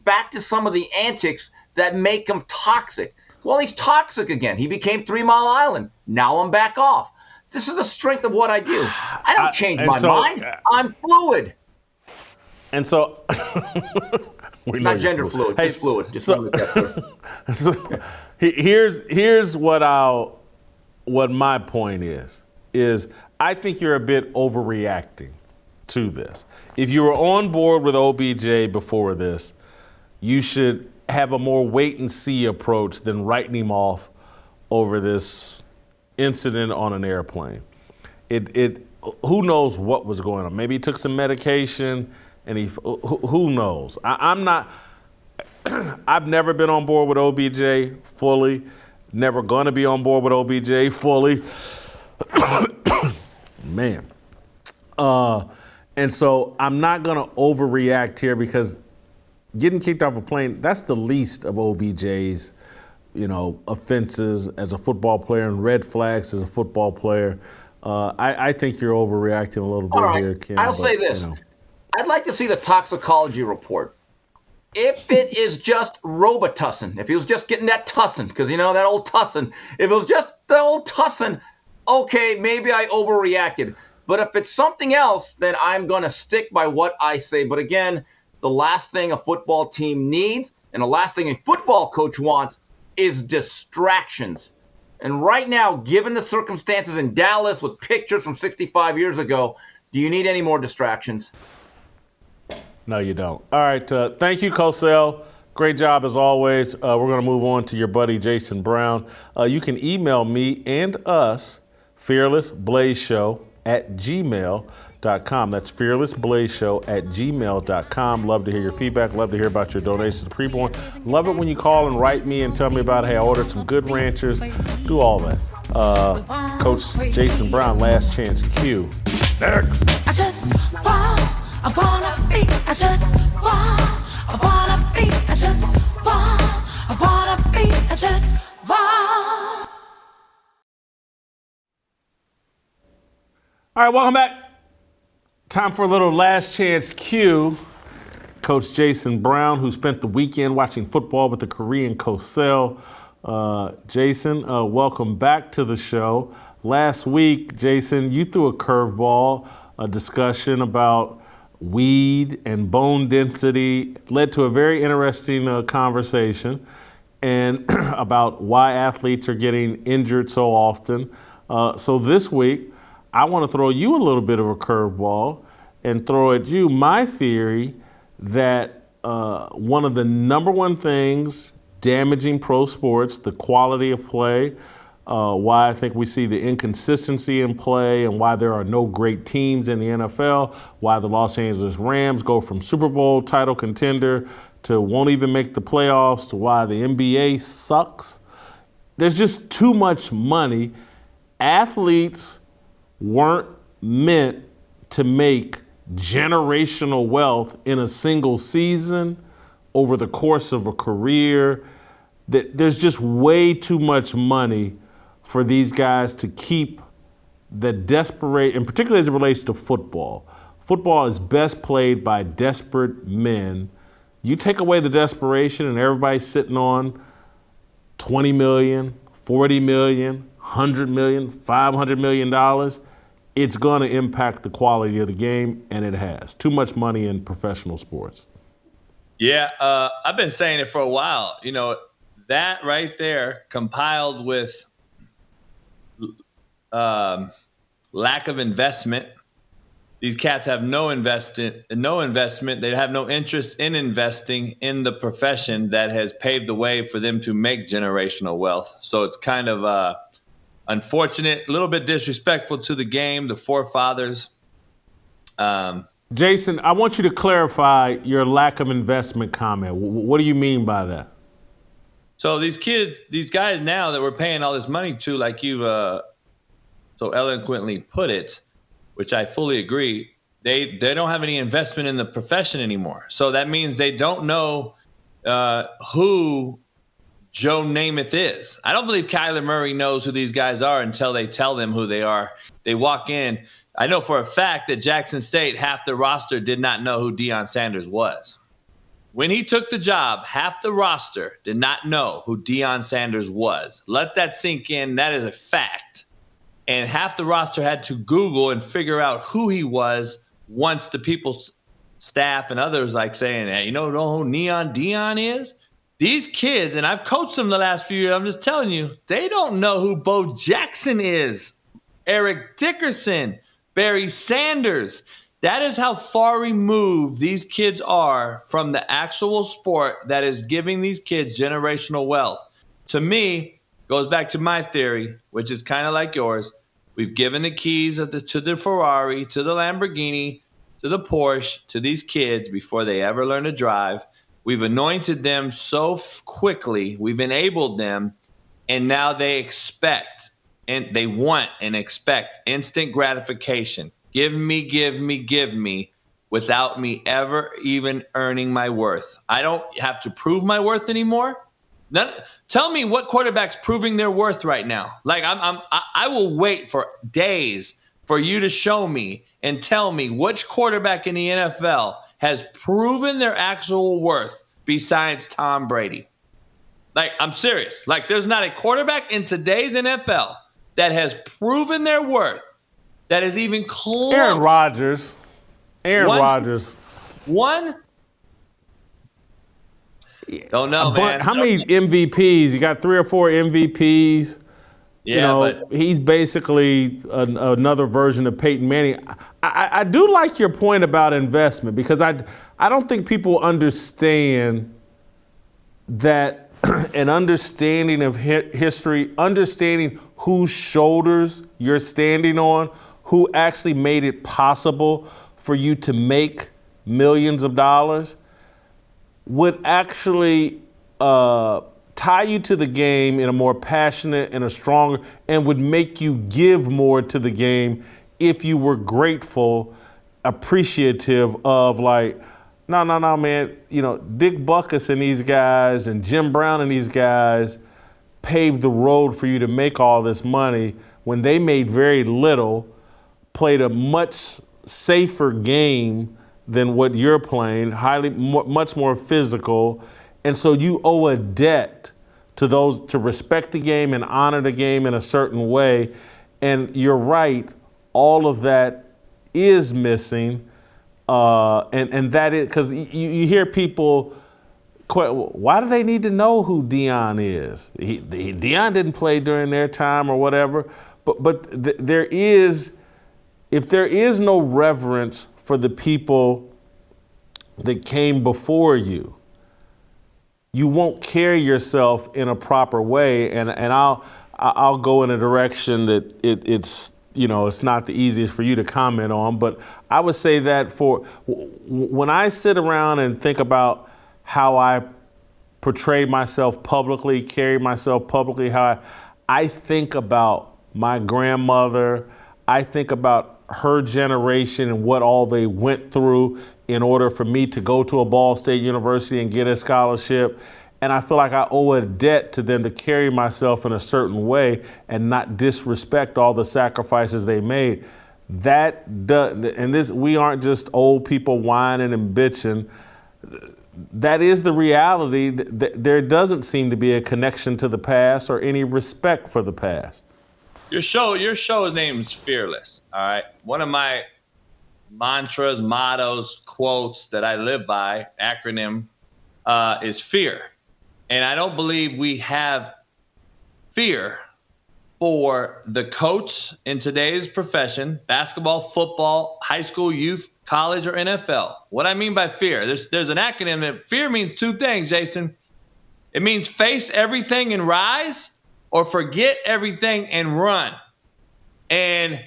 back to some of the antics that make him toxic. Well, he's toxic again. He became 3 Mile Island. Now I'm back off. This is the strength of what I do. I don't change my mind. I'm fluid. And so... Not gender fluid, just fluid. Just so here's what my point is I think you're a bit overreacting to this. If you were on board with OBJ before this, you should have a more wait and see approach than writing him off over this incident on an airplane. Who knows what was going on? Maybe he took some medication. And who knows? I've never been on board with OBJ fully, never gonna be on board with OBJ fully. Man. And so I'm not gonna overreact here because getting kicked off a plane, that's the least of OBJ's, offenses as a football player and red flags as a football player. I think you're overreacting a little All bit right, here, Kim. I'll but, say this. I'd like to see the toxicology report. If it is just Robitussin, if he was just getting that tussin, because that old tussin, if it was just the old tussin, okay, maybe I overreacted. But if it's something else, then I'm going to stick by what I say. But again, the last thing a football team needs and the last thing a football coach wants is distractions. And right now, given the circumstances in Dallas with pictures from 65 years ago, do you need any more distractions? No, you don't. All right. Thank you, Cosell. Great job as always. We're going to move on to your buddy, Jason Brown. You can email me and us, fearlessblazeshow@gmail.com. That's fearlessblazeshow@gmail.com. Love to hear your feedback. Love to hear about your donations to Preborn. Love it when you call and write me and tell me about, hey, I ordered some Good Ranchers. Do all that. Coach Jason Brown, Last Chance Q. Next. I wanna be, I just want, I wanna be, I just want, I wanna be, I just want. All right, welcome back. Time for a little Last Chance Q. Coach Jason Brown, who spent the weekend watching football with the Korean Cosell. Jason, welcome back to the show. Last week, Jason, you threw a curveball, a discussion about weed and bone density, led to a very interesting conversation and about why athletes are getting injured so often. So this week, I want to throw you a little bit of a curveball and throw at you my theory that one of the number one things damaging pro sports, the quality of play, why I think we see the inconsistency in play and why there are no great teams in the NFL, why the Los Angeles Rams go from Super Bowl title contender to won't even make the playoffs, to why the NBA sucks. There's just too much money. Athletes weren't meant to make generational wealth in a single season over the course of a career. There's just way too much money for these guys to keep the desperate, and particularly as it relates to football. Football is best played by desperate men. You take away the desperation and everybody's sitting on $20 million, $40 million, $100 million, $500 million, it's going to impact the quality of the game, and it has. Too much money in professional sports. Yeah, I've been saying it for a while. That right there, compiled with lack of investment. These cats have no investment. They have no interest in investing in the profession that has paved the way for them to make generational wealth. So it's kind of unfortunate, a little bit disrespectful to the game, the forefathers. Jason, I want you to clarify your lack of investment comment. What do you mean by that? So these guys now that we're paying all this money to, like you so eloquently put it, which I fully agree, they don't have any investment in the profession anymore. So that means they don't know who Joe Namath is. I don't believe Kyler Murray knows who these guys are until they tell them who they are. They walk in. I know for a fact that Jackson State, half the roster did not know who Deion Sanders was. When he took the job, half the roster did not know who Deion Sanders was. Let that sink in. That is a fact. And half the roster had to Google and figure out who he was once the people's staff and others like saying, hey, you know who Deion is? These kids, and I've coached them the last few years, I'm just telling you, they don't know who Bo Jackson is, Eric Dickerson, Barry Sanders. That is how far removed these kids are from the actual sport that is giving these kids generational wealth. To me, goes back to my theory, which is kind of like yours. We've given the keys to the Ferrari, to the Lamborghini, to the Porsche, to these kids before they ever learn to drive. We've anointed them so quickly. We've enabled them. And now they expect and they want and expect instant gratification. Give me without me ever even earning my worth. I don't have to prove my worth anymore. Tell me what quarterback's proving their worth right now. Like I will wait for days for you to show me and tell me which quarterback in the NFL has proven their actual worth besides Tom Brady. Like, I'm serious. Like, there's not a quarterback in today's NFL that has proven their worth that is even close. Aaron Rodgers. One? Don't know, man. How many MVPs? You got 3 or 4 MVPs. Yeah, but he's basically another version of Peyton Manning. I do like your point about investment because I don't think people understand that an understanding of history, understanding whose shoulders you're standing on, who actually made it possible for you to make millions of dollars, would actually tie you to the game in a more passionate and a stronger, and would make you give more to the game if you were grateful, appreciative of like, no, man, Dick Butkus and these guys and Jim Brown and these guys paved the road for you to make all this money when they made very little, played a much safer game than what you're playing, much more physical. And so you owe a debt to those to respect the game and honor the game in a certain way. And you're right, all of that is missing. And that is because you hear people, why do they need to know who Deion is? Deion didn't play during their time or whatever. But there is, if there is no reverence for the people that came before you, you won't carry yourself in a proper way. And I'll go in a direction that it's not the easiest for you to comment on, but I would say that when I sit around and think about how I portray myself publicly, carry myself publicly, how I think about my grandmother, I think about her generation and what all they went through in order for me to go to a Ball State University and get a scholarship. And I feel like I owe a debt to them to carry myself in a certain way and not disrespect all the sacrifices they made. We aren't just old people whining and bitching. That is the reality. There doesn't seem to be a connection to the past or any respect for the past. Your show's name is Fearless. All right. One of my mantras, mottos, quotes that I live by, acronym, is fear. And I don't believe we have fear for the coach in today's profession, basketball, football, high school, youth, college, or NFL. What I mean by fear, there's an acronym that fear means 2 things, Jason. It means face everything and rise, or forget everything and run. And,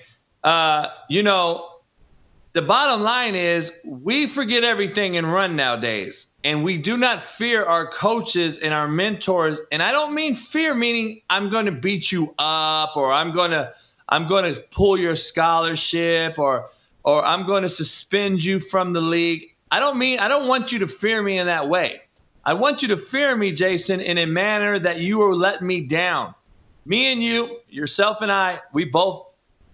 the bottom line is we forget everything and run nowadays. And we do not fear our coaches and our mentors. And I don't mean fear meaning I'm going to beat you up, or I'm going to pull your scholarship, or I'm going to suspend you from the league. I don't want you to fear me in that way. I want you to fear me, Jason, in a manner that you are letting me down. Me and you, yourself and I, we both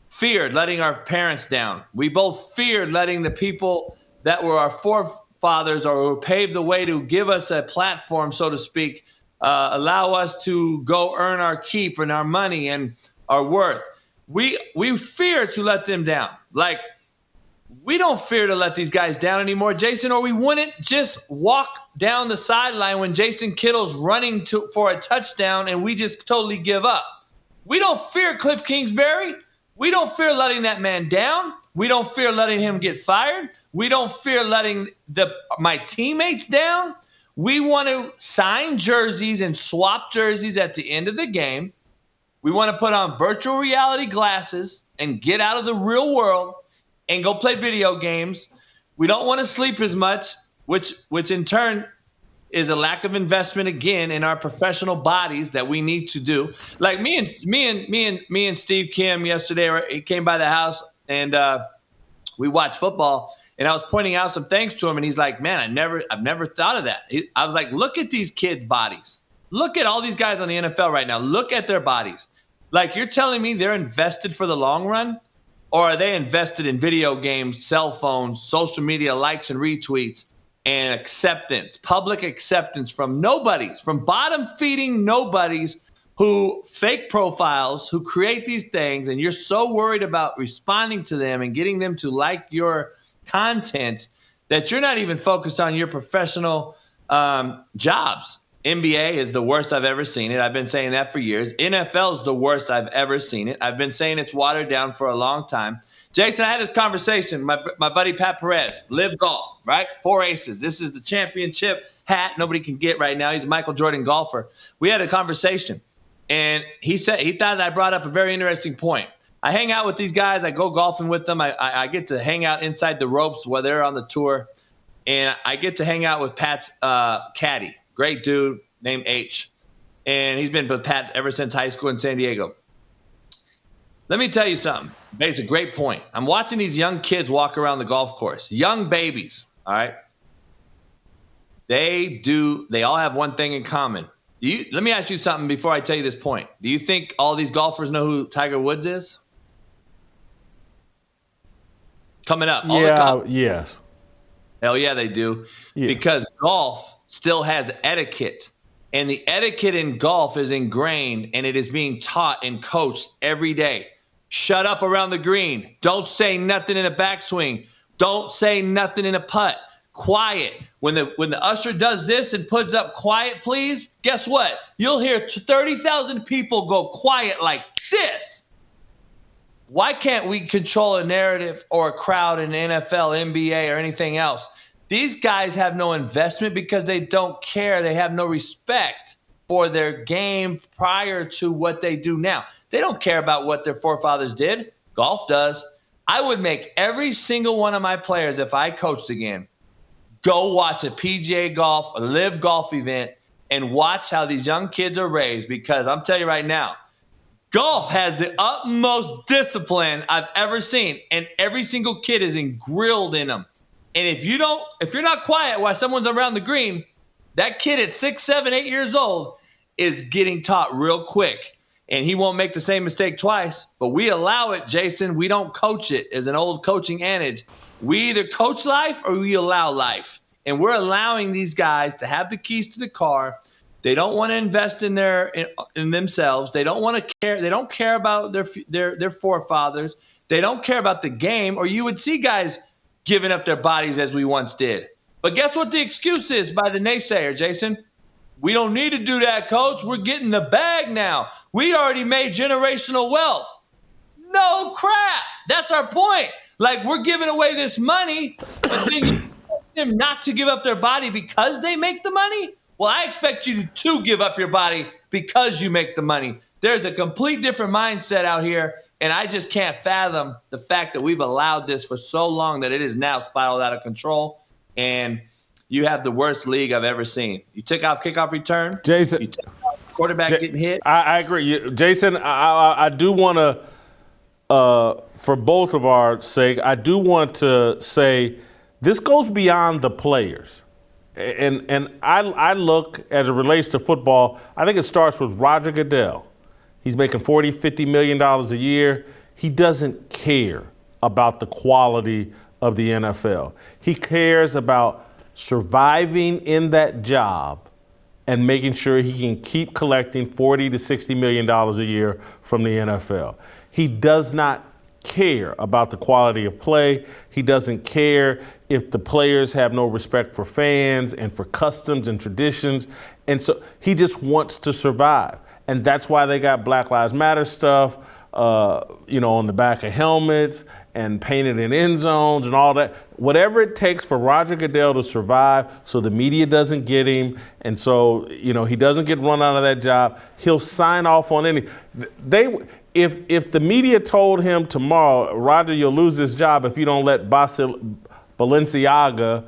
feared letting our parents down. We both feared letting the people that were our forefathers or who paved the way to give us a platform, so to speak, allow us to go earn our keep and our money and our worth. We fear to let them down. Like, we don't fear to let these guys down anymore, Jason, or we wouldn't just walk down the sideline when Jason Kittle's running for a touchdown and we just totally give up. We don't fear Cliff Kingsbury. We don't fear letting that man down. We don't fear letting him get fired. We don't fear letting my teammates down. We want to sign jerseys and swap jerseys at the end of the game. We want to put on virtual reality glasses and get out of the real world and go play video games. We don't want to sleep as much, which in turn is a lack of investment again in our professional bodies that we need to do. Like me and Steve Kim yesterday, he came by the house and we watched football, and I was pointing out some things to him, and he's like, "Man, I've never thought of that." I was like, "Look at these kids' bodies. Look at all these guys on the NFL right now. Look at their bodies. Like, you're telling me they're invested for the long run? Or are they invested in video games, cell phones, social media likes and retweets, and acceptance, public acceptance from nobodies, from bottom-feeding nobodies who fake profiles, who create these things, and you're so worried about responding to them and getting them to like your content that you're not even focused on your professional jobs. NBA is the worst I've ever seen it. I've been saying that for years. NFL is the worst I've ever seen it. I've been saying it's watered down for a long time. Jason, I had this conversation. My buddy Pat Perez, Live Golf, right? 4 aces. This is the championship hat nobody can get right now. He's a Michael Jordan golfer. We had a conversation, and he thought I brought up a very interesting point. I hang out with these guys. I go golfing with them. I get to hang out inside the ropes while they're on the tour, and I get to hang out with Pat's caddy. Great dude named H. And he's been with Pat ever since high school in San Diego. Let me tell you something. It's a great point. I'm watching these young kids walk around the golf course. Young babies, all right? They all have one thing in common. Let me ask you something before I tell you this point. Do you think all these golfers know who Tiger Woods is? Coming up. Yes. Hell yeah, they do. Yeah. Because golf still has etiquette, and the etiquette in golf is ingrained, and it is being taught and coached every day. Shut up around the green. Don't say nothing in a backswing. Don't say nothing in a putt. Quiet. When the usher does this and puts up quiet, please, guess what? You'll hear 30,000 people go quiet like this. Why can't we control a narrative or a crowd in the NFL, NBA, or anything else? These guys have no investment because they don't care. They have no respect for their game prior to what they do now. They don't care about what their forefathers did. Golf does. I would make every single one of my players, if I coached again, go watch a PGA golf, a live golf event, and watch how these young kids are raised, because I'm telling you right now, golf has the utmost discipline I've ever seen, and every single kid is grilled in them. And if you're not quiet while someone's around the green, that kid at 6, 7, 8 years old is getting taught real quick. And he won't make the same mistake twice. But we allow it, Jason. We don't coach it. As an old coaching adage, we either coach life or we allow life. And we're allowing these guys to have the keys to the car. They don't want to invest in themselves. They don't want to care. They don't care about their forefathers. They don't care about the game. Or you would see guys giving up their bodies as we once did. But guess what the excuse is by the naysayer, Jason? We don't need to do that, coach. We're getting the bag now. We already made generational wealth. No crap. That's our point. Like, we're giving away this money, but then you expect them not to give up their body because they make the money? Well, I expect you to give up your body because you make the money. There's a complete different mindset out here. And I just can't fathom the fact that we've allowed this for so long that it is now spiraled out of control. And you have the worst league I've ever seen. You took off kickoff return. Jason. You took off quarterback getting hit. I agree. Jason, I do want to, for both of our sake, I do want to say this goes beyond the players. And I look, as it relates to football, I think it starts with Roger Goodell. He's making $40, $50 million a year. He doesn't care about the quality of the NFL. He cares about surviving in that job and making sure he can keep collecting $40 to $60 million a year from the NFL. He does not care about the quality of play. He doesn't care if the players have no respect for fans and for customs and traditions. And so he just wants to survive. And that's why they got Black Lives Matter stuff, on the back of helmets and painted in end zones and all that. Whatever it takes for Roger Goodell to survive so the media doesn't get him and so, he doesn't get run out of that job, he'll sign off on any. If the media told him tomorrow, Roger, you'll lose this job if you don't let Balenciaga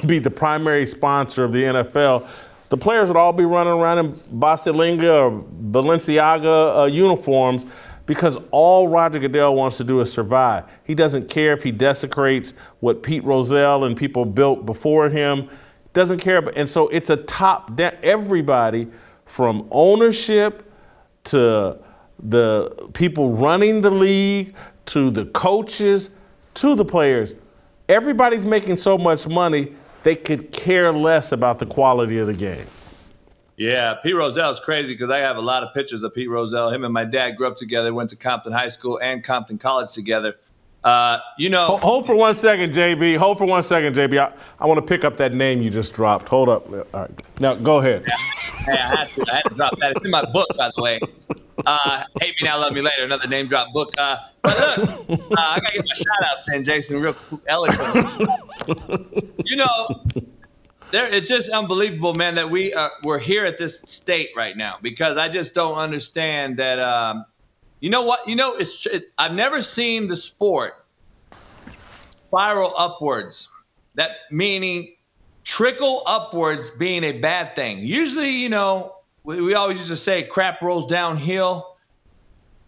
be the primary sponsor of the NFL, the players would all be running around in Balenciaga uniforms because all Roger Goodell wants to do is survive. He doesn't care if he desecrates what Pete Rozelle and people built before him. doesn't care. And so it's a top down, everybody from ownership to the people running the league to the coaches to the players. Everybody's making so much money, they could care less about the quality of the game. Yeah, Pete Rozell's crazy because I have a lot of pictures of Pete Rozell. Him and my dad grew up together, went to Compton High School and Compton College together. Hold for 1 second, JB. Hold for 1 second, JB. I want to pick up that name you just dropped. Hold up. All right. Now, go ahead. Hey, I had to drop that. It's in my book, by the way. Hate Me Now, Love Me Later, another name drop book. But look, I got to get my shout-outs in, Jason, real eloquently. It's just unbelievable, man, that we're here at this state right now because I just don't understand that. You know what? I've never seen the sport spiral upwards. That meaning trickle upwards being a bad thing. Usually, we always used to say crap rolls downhill.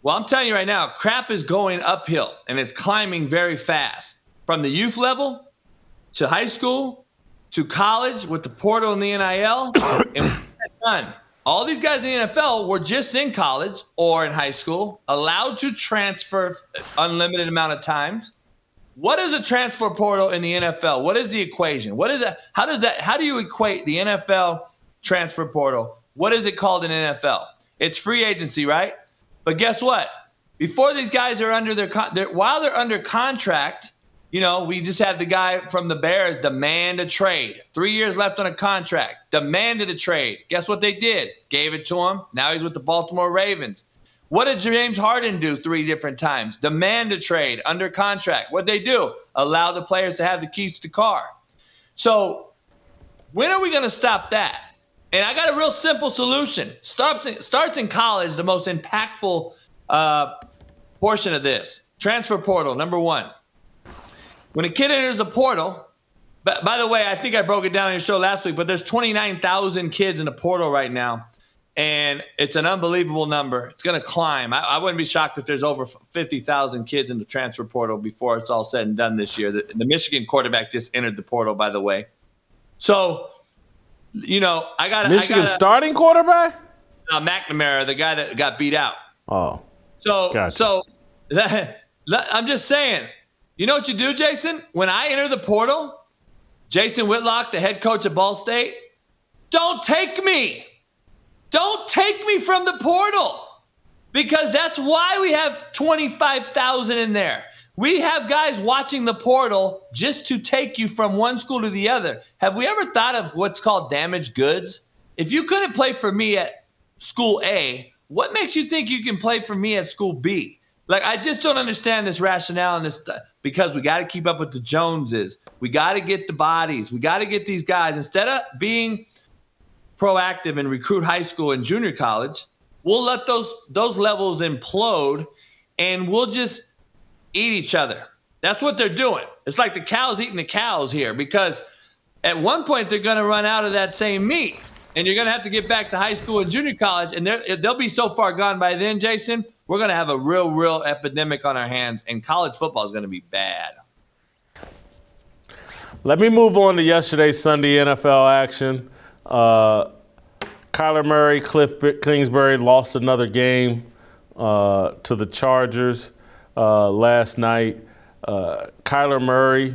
Well, I'm telling you right now, crap is going uphill and it's climbing very fast from the youth level to high school to college with the portal and the NIL. And we're done. All these guys in the NFL were just in college or in high school, allowed to transfer unlimited amount of times. What is a transfer portal in the NFL? What is the equation? What is that? How do you equate the NFL transfer portal? What is it called in NFL? It's free agency, right? But guess what? Before these guys are while they're under contract, we just had the guy from the Bears demand a trade. 3 years left on a contract. Demanded a trade. Guess what they did? Gave it to him. Now he's with the Baltimore Ravens. What did James Harden do 3 different times? Demand a trade under contract. What'd they do? Allow the players to have the keys to the car. So when are we going to stop that? And I got a real simple solution. Starts in college, the most impactful portion of this. Transfer portal, number 1. When a kid enters the portal, by the way, I think I broke it down on your show last week, but there's 29,000 kids in the portal right now, and it's an unbelievable number. It's going to climb. I wouldn't be shocked if there's over 50,000 kids in the transfer portal before it's all said and done this year. The Michigan quarterback just entered the portal, by the way. So, I got Michigan starting quarterback? McNamara, the guy that got beat out. Oh, so gotcha. I'm just saying. You know what you do, Jason? When I enter the portal, Jason Whitlock, the head coach at Ball State, don't take me. Don't take me from the portal because that's why we have 25,000 in there. We have guys watching the portal just to take you from one school to the other. Have we ever thought of what's called damaged goods? If you couldn't play for me at school A, what makes you think you can play for me at school B? I just don't understand this rationale and this stuff because we got to keep up with the Joneses. We got to get the bodies. We got to get these guys. Instead of being proactive and recruit high school and junior college, we'll let those levels implode and we'll just eat each other. That's what they're doing. It's like the cows eating the cows here because at one point they're going to run out of that same meat and you're going to have to get back to high school and junior college and they'll be so far gone by then, Jason, we're going to have a real epidemic on our hands, and college football is going to be bad. Let me move on to yesterday's Sunday NFL action. Kyler Murray, Cliff Kingsbury lost another game to the Chargers last night. Kyler Murray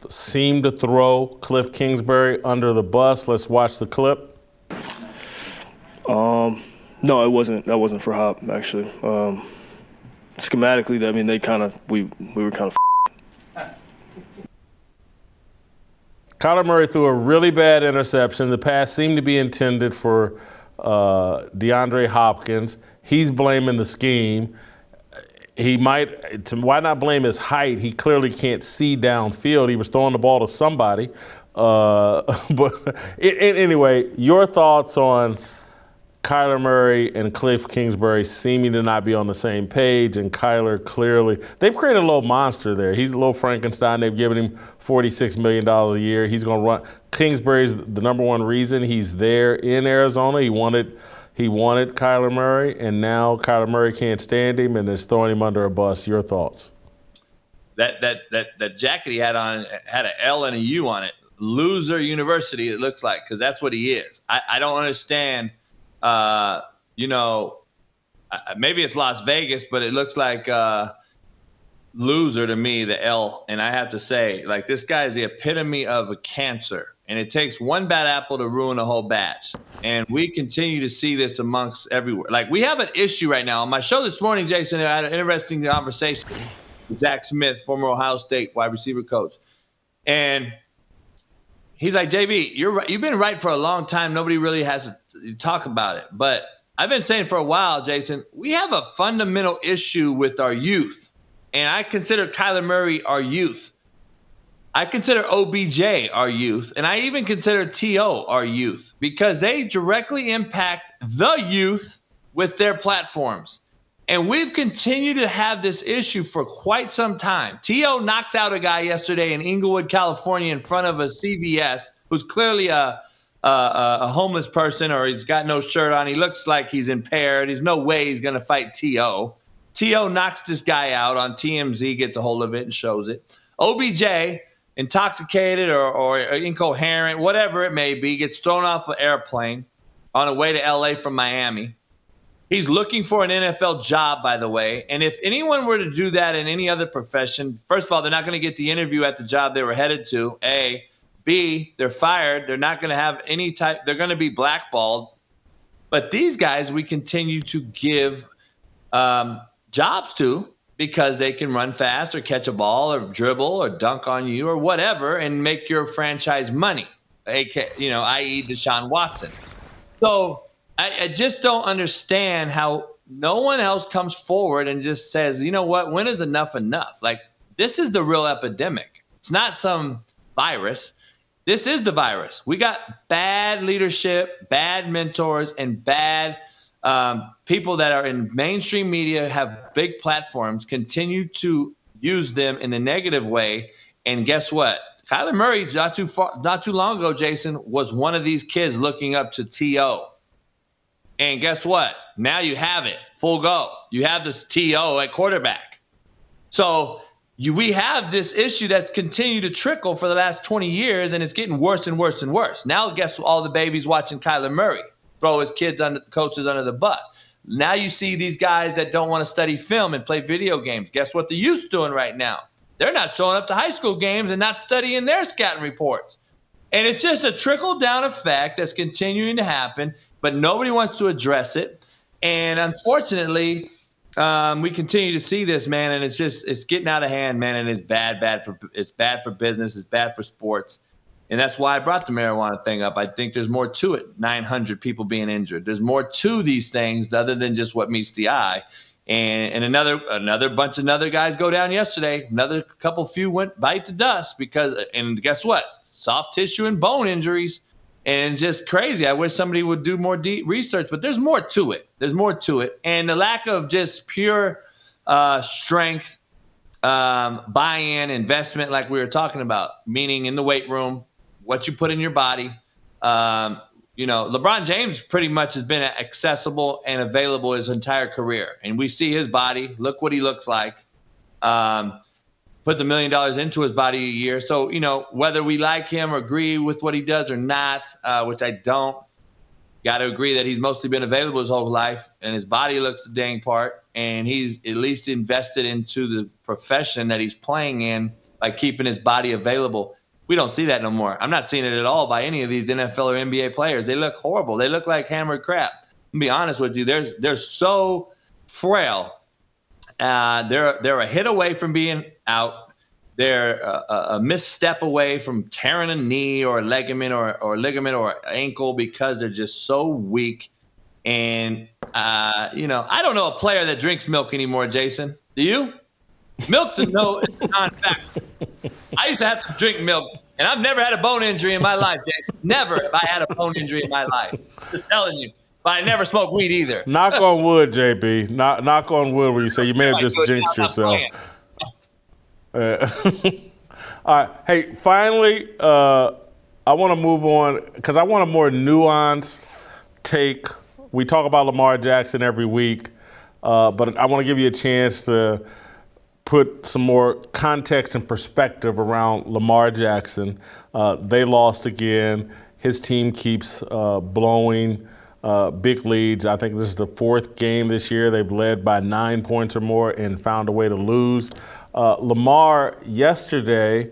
seemed to throw Cliff Kingsbury under the bus. Let's watch the clip. No, it wasn't. That wasn't for Hop, actually. Schematically, I mean, we were kind of. Kyler Murray threw a really bad interception. The pass seemed to be intended for DeAndre Hopkins. He's blaming the scheme. Why not blame his height? He clearly can't see downfield. He was throwing the ball to somebody. Anyway, your thoughts on Kyler Murray and Cliff Kingsbury seeming to not be on the same page, and Kyler clearly, they've created a little monster there. He's a little Frankenstein. They've given him $46 million a year. He's going to run. Kingsbury's the number one reason he's there in Arizona. He wanted Kyler Murray, and now Kyler Murray can't stand him and is throwing him under a bus. Your thoughts? That jacket he had on had an L and a U on it. loser university, it looks like, because that's what he is. I don't understand, maybe it's Las Vegas, but it looks like loser to me, the L. And I have to say, like, this guy is the epitome of a cancer. And it takes one bad apple to ruin a whole batch. And we continue to see this amongst everywhere. Like, we have an issue right now. On my show this morning, Jason, I had an interesting conversation with Zach Smith, former Ohio State wide receiver coach. And he's like, JB, you're right. You've been right for a long time. Nobody really has to talk about it. But I've been saying for a while, Jason, we have a fundamental issue with our youth. And I consider Kyler Murray our youth. I consider OBJ our youth, and I even consider T.O. our youth, because they directly impact the youth with their platforms. And we've continued to have this issue for quite some time. T.O. knocks out a guy yesterday in Inglewood, California, in front of a CVS, who's clearly a homeless person, or he's got no shirt on. He looks like he's impaired. There's no way he's going to fight T.O. T.O. knocks this guy out on TMZ, gets a hold of it and shows it. OBJ, intoxicated or incoherent, whatever it may be, gets thrown off an airplane on a way to LA from Miami. He's looking for an NFL job, by the way. And if anyone were to do that in any other profession, first of all, they're not going to get the interview at the job they were headed to, A. B, they're fired. They're not going to have any type, they're going to be blackballed. But these guys we continue to give jobs to, because they can run fast or catch a ball or dribble or dunk on you or whatever and make your franchise money, i.e. Deshaun Watson. So I just don't understand how no one else comes forward and just says, you know what, when is enough enough? Like, this is the real epidemic. It's not some virus. This is the virus. We got bad leadership, bad mentors, and bad people that are in mainstream media, have big platforms, continue to use them in a negative way. And guess what? Kyler Murray, not too long ago, Jason, was one of these kids looking up to T.O. And guess what? Now you have it. Full go. You have this T.O. at quarterback. So we have this issue that's continued to trickle for the last 20 years, and it's getting worse and worse and worse. Now guess what? All the babies watching Kyler Murray throw his coaches under the bus. Now you see these guys that don't want to study film and play video games. Guess what the youth's doing right now? They're not showing up to high school games and not studying their scouting reports. And it's just a trickle-down effect that's continuing to happen, but nobody wants to address it. And unfortunately, we continue to see this, man, and it's getting out of hand, man, and it's bad for business, it's bad for sports. And that's why I brought the marijuana thing up. I think there's more to it. 900 people being injured. There's more to these things other than just what meets the eye. And another bunch of other guys go down yesterday. Another few went bite the dust and guess what? Soft tissue and bone injuries. And just crazy. I wish somebody would do more deep research, but there's more to it. There's more to it. And the lack of just pure strength, buy-in, investment, like we were talking about, meaning in the weight room, what you put in your body. LeBron James pretty much has been accessible and available his entire career. And we see his body. Look what he looks like. Puts $1 million into his body a year. So, whether we like him or agree with what he does or not, which I don't, got to agree that he's mostly been available his whole life. And his body looks the dang part. And he's at least invested into the profession that he's playing in by keeping his body available. We don't see that no more. I'm not seeing it at all by any of these NFL or NBA players. They look horrible. They look like hammered crap. To be honest with you, they're so frail. They're a hit away from being out. They're a misstep away from tearing a knee or a ligament or ankle because they're just so weak. And I don't know a player that drinks milk anymore, Jason. Do you? Milk's a non-factor. I used to have to drink milk, and I've never had a bone injury in my life, Jason. Never have I had a bone injury in my life. Just telling you. But I never smoked weed either. Knock on wood, JB. Knock on wood where you say you may have just jinxed yourself. All right. Hey, finally, I want to move on because I want a more nuanced take. We talk about Lamar Jackson every week, but I want to give you a chance to put some more context and perspective around Lamar Jackson. They lost again. His team keeps blowing big leads. I think this is the fourth game this year. They've led by 9 points or more and found a way to lose. Lamar yesterday,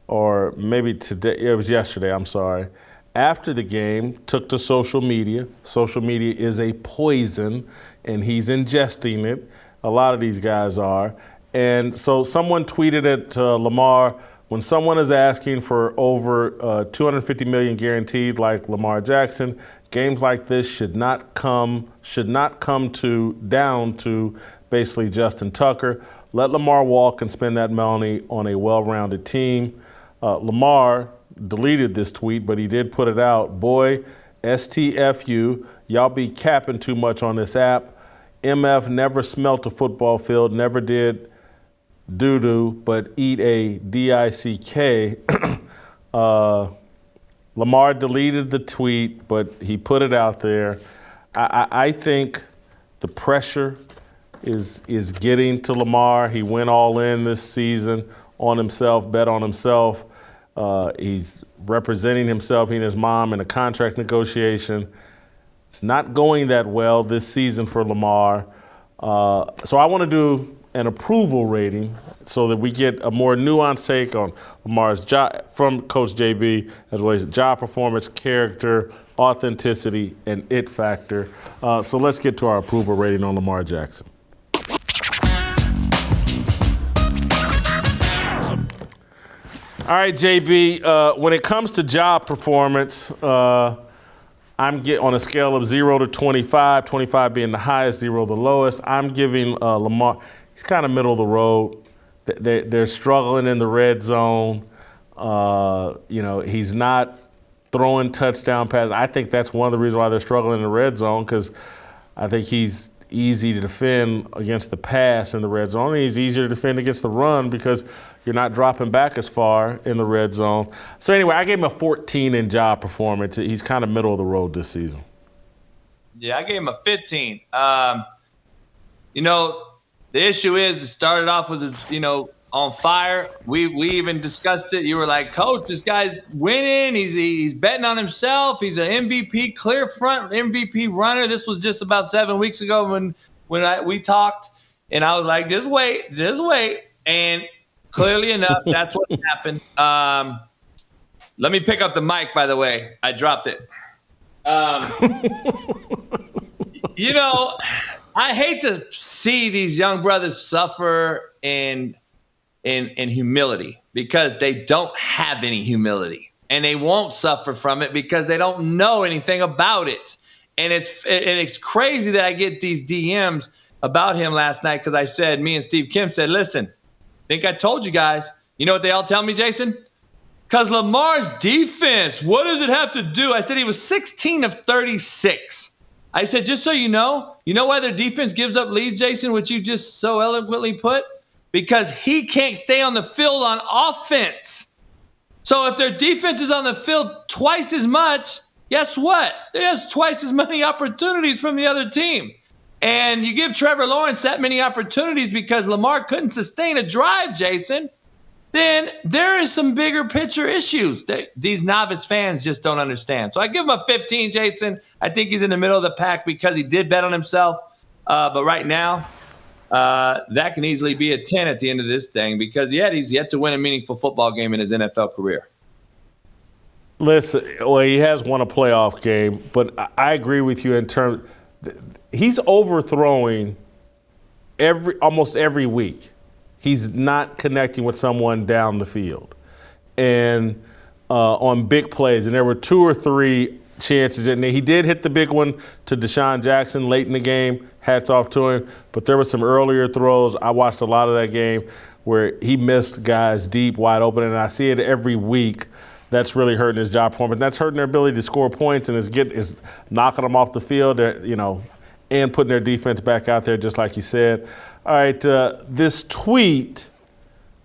or maybe today, it was yesterday, I'm sorry, after the game, took to social media. Social media is a poison, and he's ingesting it. A lot of these guys are. And so someone tweeted at Lamar, when someone is asking for over $250 million guaranteed like Lamar Jackson, games like this should not come down to basically Justin Tucker. Let Lamar walk and spend that money on a well-rounded team. Lamar deleted this tweet, but he did put it out. Boy, STFU, y'all be capping too much on this app. MF never smelt a football field, never did doo-doo, but eat a D-I-C-K. Lamar deleted the tweet, but he put it out there. I think the pressure is getting to Lamar. He went all in this season on himself, bet on himself. He's representing himself, he and his mom, in a contract negotiation. It's not going that well this season for Lamar. So I want to do an approval rating so that we get a more nuanced take on Lamar's job from Coach JB, as well as job performance, character, authenticity, and it factor. So let's get to our approval rating on Lamar Jackson. All right, JB, when it comes to job performance, I'm on a scale of 0 to 25, 25 being the highest, 0 the lowest. I'm giving Lamar, he's kind of middle of the road. They're struggling in the red zone. He's not throwing touchdown passes. I think that's one of the reasons why they're struggling in the red zone, because I think he's easy to defend against the pass in the red zone. He's easier to defend against the run because you're not dropping back as far in the red zone. So anyway, I gave him a 14 in job performance. He's kind of middle of the road this season. Yeah, I gave him a 15. The issue is it started off with on fire. We even discussed it. You were like, Coach, this guy's winning. He's betting on himself. He's an MVP, clear front MVP runner. This was just about 7 weeks ago when we talked, and I was like, just wait. And clearly enough, that's what happened. Let me pick up the mic, by the way. I dropped it. I hate to see these young brothers suffer in humility, because they don't have any humility, and they won't suffer from it because they don't know anything about it. And it's crazy that I get these DMs about him last night, because I said, me and Steve Kim said, listen, I think I told you guys. You know what they all tell me, Jason? Because Lamar's defense, what does it have to do? I said he was 16 of 36. I said, just so you know why their defense gives up leads, Jason, which you just so eloquently put? Because he can't stay on the field on offense. So if their defense is on the field twice as much, guess what? There's twice as many opportunities from the other team. And you give Trevor Lawrence that many opportunities because Lamar couldn't sustain a drive, Jason, then there is some bigger picture issues that these novice fans just don't understand. So I give him a 15, Jason. I think he's in the middle of the pack because he did bet on himself. But right now, that can easily be a 10 at the end of this thing, because he's yet to win a meaningful football game in his NFL career. Listen, well, he has won a playoff game, but I agree with you in terms he's overthrowing almost every week. He's not connecting with someone down the field and on big plays. And there were 2 or 3 chances. And he did hit the big one to Deshaun Jackson late in the game. Hats off to him. But there were some earlier throws. I watched a lot of that game where he missed guys deep, wide open. And I see it every week. That's really hurting his job performance. That's hurting their ability to score points, and is knocking them off the field, and putting their defense back out there, just like you said. All right, this tweet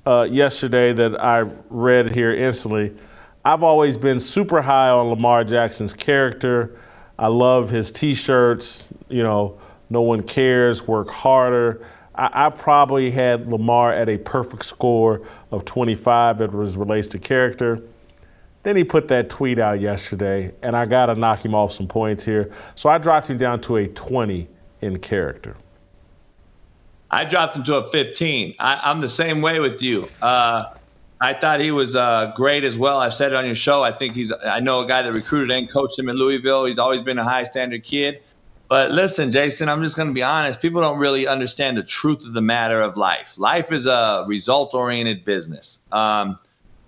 yesterday that I read here instantly, I've always been super high on Lamar Jackson's character. I love his T-shirts, no one cares, work harder. I probably had Lamar at a perfect score of 25 as it relates to character. Then he put that tweet out yesterday, and I got to knock him off some points here. So I dropped him down to a 20 in character. I dropped him to a 15. I'm the same way with you. I thought he was great as well. I've said it on your show. I know a guy that recruited and coached him in Louisville. He's always been a high standard kid. But listen, Jason, I'm just going to be honest. People don't really understand the truth of the matter of life. Life is a result-oriented business.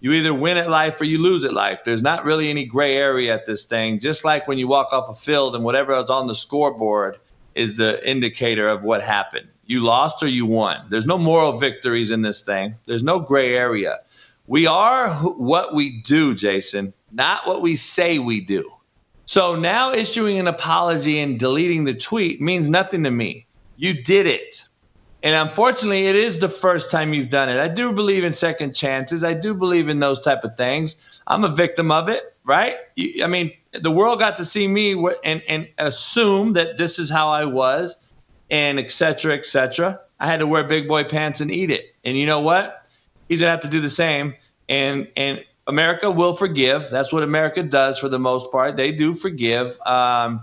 You either win at life or you lose at life. There's not really any gray area at this thing. Just like when you walk off a field and whatever is on the scoreboard is the indicator of what happened. You lost or you won. There's no moral victories in this thing. There's no gray area. We are what we do, Jason, not what we say we do. So now issuing an apology and deleting the tweet means nothing to me. You did it. And unfortunately, it is the first time you've done it. I do believe in second chances. I do believe in those type of things. I'm a victim of it, right? I mean, the world got to see me and assume that this is how I was and et cetera, et cetera. I had to wear big boy pants and eat it. And you know what? He's going to have to do the same. And America will forgive. That's what America does for the most part. They do forgive. But,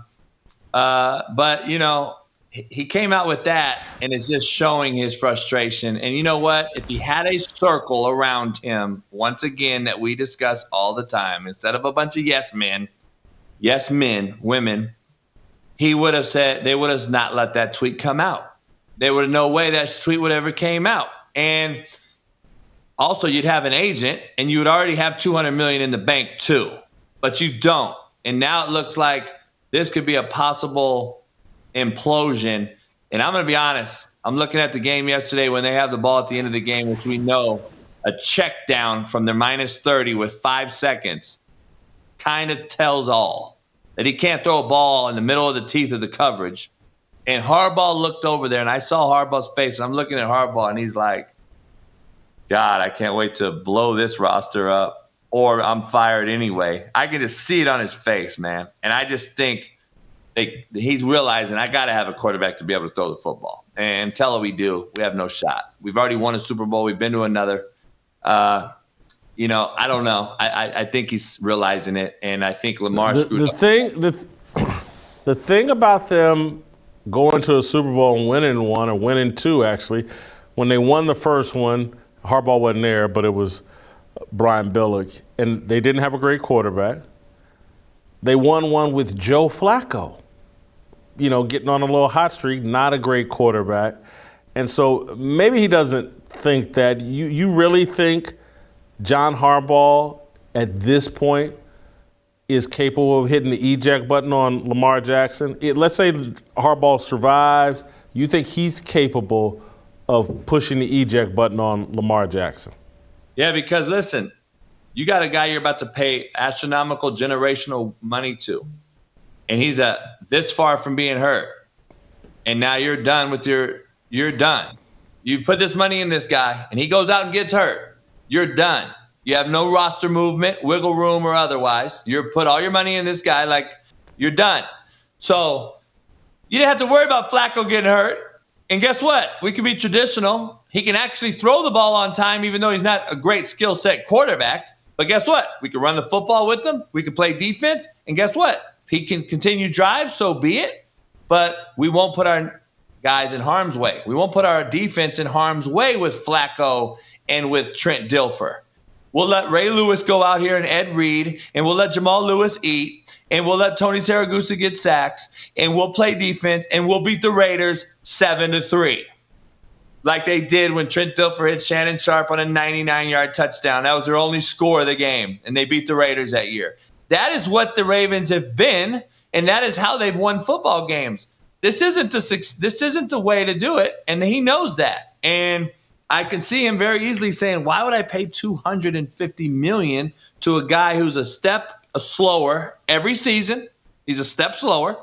you know, he came out with that, and it's just showing his frustration. And you know what? If he had a circle around him, once again, that we discuss all the time, instead of a bunch of yes men, women, he would have said, they would have not let that tweet come out. There would no way that tweet would ever came out. And also, you'd have an agent, and you would already have $200 million in the bank too, but you don't. And now it looks like this could be a possible implosion. And I'm going to be honest. I'm looking at the game yesterday when they have the ball at the end of the game, which we know a check down from their minus 30 with 5 seconds kind of tells all that he can't throw a ball in the middle of the teeth of the coverage. And Harbaugh looked over there, and I saw Harbaugh's face. I'm looking at Harbaugh, and he's like, God, I can't wait to blow this roster up, or I'm fired anyway. I can just see it on his face, man. And I just think he's realizing I got to have a quarterback to be able to throw the football. And until we do, we have no shot. We've already won a Super Bowl. We've been to another. You know, I don't know. I think he's realizing it, and I think Lamar screwed up. The thing about them going to a Super Bowl and winning one, or winning two, actually, when they won the first one, Harbaugh wasn't there, but it was Brian Billick, and they didn't have a great quarterback. They won one with Joe Flacco, you know, getting on a little hot streak, not a great quarterback. And so maybe he doesn't think that. You really think John Harbaugh at this point is capable of hitting the eject button on Lamar Jackson? Let's say Harbaugh survives. You think he's capable of pushing the eject button on Lamar Jackson? Yeah, because listen, you got a guy you're about to pay astronomical generational money to, and he's this far from being hurt. And now you're done with you're done. You put this money in this guy, and he goes out and gets hurt. You're done. You have no roster movement, wiggle room or otherwise. You put all your money in this guy, like, you're done. So you didn't have to worry about Flacco getting hurt. And guess what? We can be traditional. He can actually throw the ball on time, even though he's not a great skill set quarterback. But guess what? We can run the football with him. We can play defense. And guess what? If he can continue drive, so be it. But we won't put our guys in harm's way. We won't put our defense in harm's way with Flacco and with Trent Dilfer. We'll let Ray Lewis go out here and Ed Reed, and we'll let Jamal Lewis eat, and we'll let Tony Saragusa get sacks, and we'll play defense, and we'll beat the Raiders 7-3. Like they did when Trent Dilfer hit Shannon Sharp on a 99-yard touchdown. That was their only score of the game, and they beat the Raiders that year. That is what the Ravens have been, and that is how they've won football games. This isn't the way to do it, and he knows that. And I can see him very easily saying, why would I pay $250 million to a guy who's a step slower every season? He's a step slower.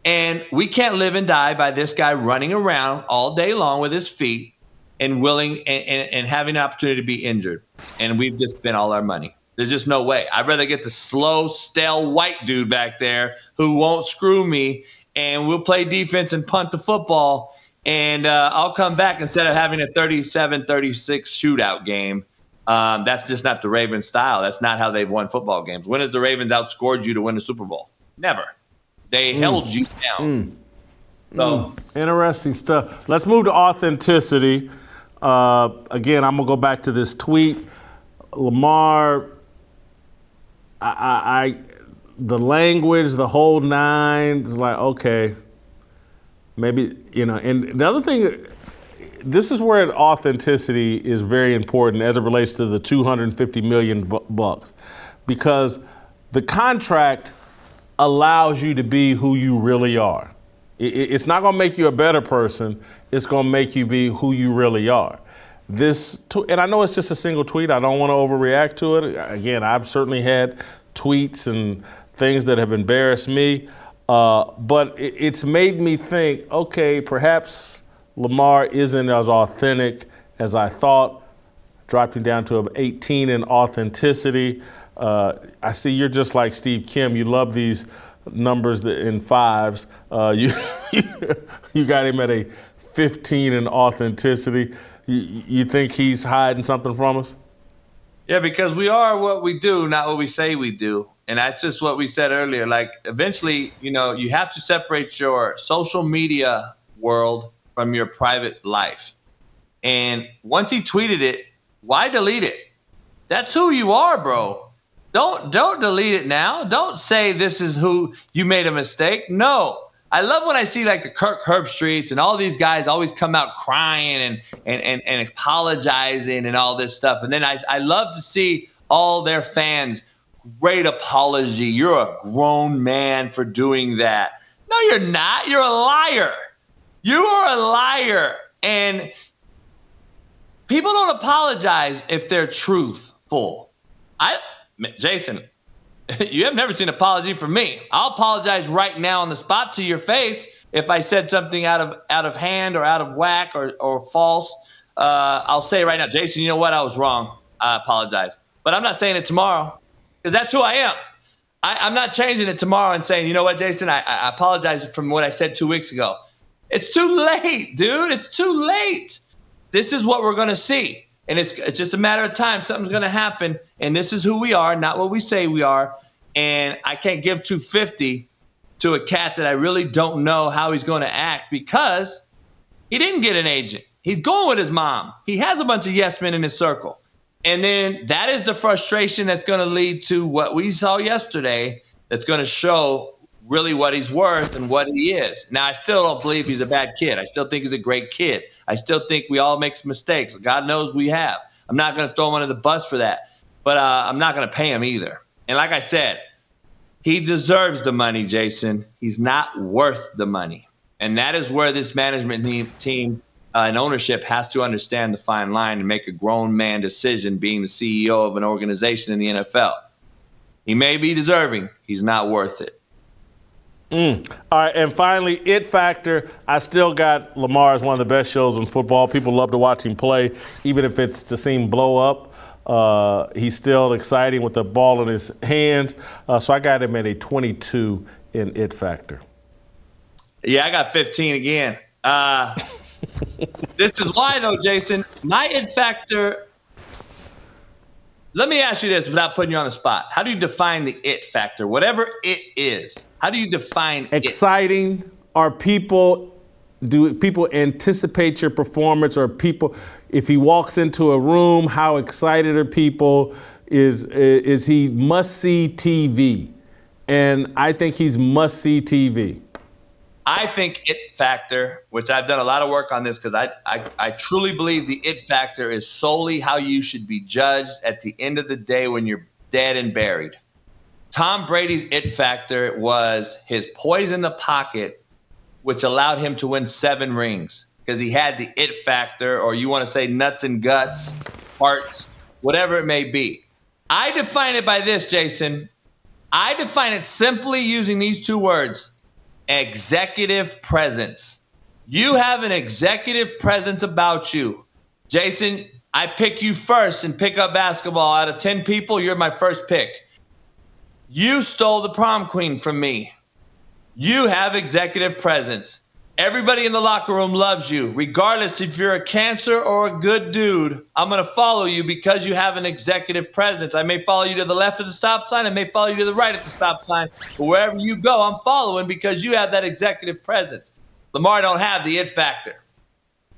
And we can't live and die by this guy running around all day long with his feet and willing and having an opportunity to be injured. And we've just spent all our money. There's just no way. I'd rather get the slow, stale white dude back there who won't screw me, and we'll play defense and punt the football and I'll come back instead of having a 37-36 shootout game. That's just not the Ravens style. That's not how they've won football games. When has the Ravens outscored you to win the Super Bowl? Never. They held you down. So Interesting stuff. Let's move to authenticity. Again, I'm gonna go back to this tweet. Lamar, the language, the whole nine is like, okay, maybe, and the other thing, this is where authenticity is very important as it relates to the $250 million bucks, because the contract allows you to be who you really are. It's not gonna make you a better person. It's gonna make you be who you really are. And I know it's just a single tweet. I don't want to overreact to it. Again, I've certainly had tweets and things that have embarrassed me, but it's made me think, okay, perhaps Lamar isn't as authentic as I thought. Dropped him down to an 18 in authenticity. I see you're just like Steve Kim. You love these numbers in fives. You got him at a 15 in authenticity. You think he's hiding something from us? Yeah, because we are what we do, not what we say we do. And that's just what we said earlier. Like, eventually, you have to separate your social media world from your private life. And once he tweeted it, why delete it? That's who you are, bro. Don't delete it now. Don't say this is who you made a mistake. No. I love when I see like the Kirk Herbstreits and all these guys always come out crying and apologizing and all this stuff. And then I love to see all their fans, great apology. You're a grown man for doing that. No, you're not. You're a liar. You are a liar. And people don't apologize if they're truthful. Jason, you have never seen an apology from me. I'll apologize right now on the spot to your face if I said something out of hand or out of whack or false. I'll say right now, Jason, you know what? I was wrong. I apologize. But I'm not saying it tomorrow because that's who I am. I'm not changing it tomorrow and saying, you know what, Jason, I apologize from what I said 2 weeks ago. It's too late, dude. It's too late. This is what we're going to see. And it's just a matter of time. Something's going to happen. And this is who we are, not what we say we are. And I can't give $250 to a cat that I really don't know how he's going to act because he didn't get an agent. He's going with his mom. He has a bunch of yes men in his circle. And then that is the frustration that's going to lead to what we saw yesterday that's going to show really what he's worth and what he is. Now, I still don't believe he's a bad kid. I still think he's a great kid. I still think we all make mistakes. God knows we have. I'm not going to throw him under the bus for that. But I'm not going to pay him either. And like I said, he deserves the money, Jason. He's not worth the money. And that is where this management team and ownership has to understand the fine line and make a grown man decision being the CEO of an organization in the NFL. He may be deserving. He's not worth it. All right, and finally, it factor. I still got Lamar as one of the best shows in football. People love to watch him play, even if it's to see him blow up. He's still exciting with the ball in his hands. So I got him at a 22 in it factor. Yeah, I got 15 again. This is why, though, Jason. My it factor. Let me ask you this without putting you on the spot. How do you define the it factor? Whatever it is, how do you define exciting? Do people anticipate your performance? Or people, if he walks into a room, how excited are people? Is he must-see TV? And I think he's must-see TV. I think it factor, which I've done a lot of work on this because I truly believe the it factor is solely how you should be judged at the end of the day when you're dead and buried. Tom Brady's it factor was his poise in the pocket, which allowed him to win 7 rings because he had the it factor, or you want to say nuts and guts, hearts, whatever it may be. I define it by this, Jason. I define it simply using these 2 words. Executive presence. You have an executive presence about you. Jason, I pick you first and pick up basketball. Out of 10 people, you're my first pick. You stole the prom queen from me. You have executive presence. Everybody in the locker room loves you, regardless if you're a cancer or a good dude. I'm going to follow you because you have an executive presence. I may follow you to the left of the stop sign. I may follow you to the right of the stop sign. But wherever you go, I'm following because you have that executive presence. Lamar don't have the it factor.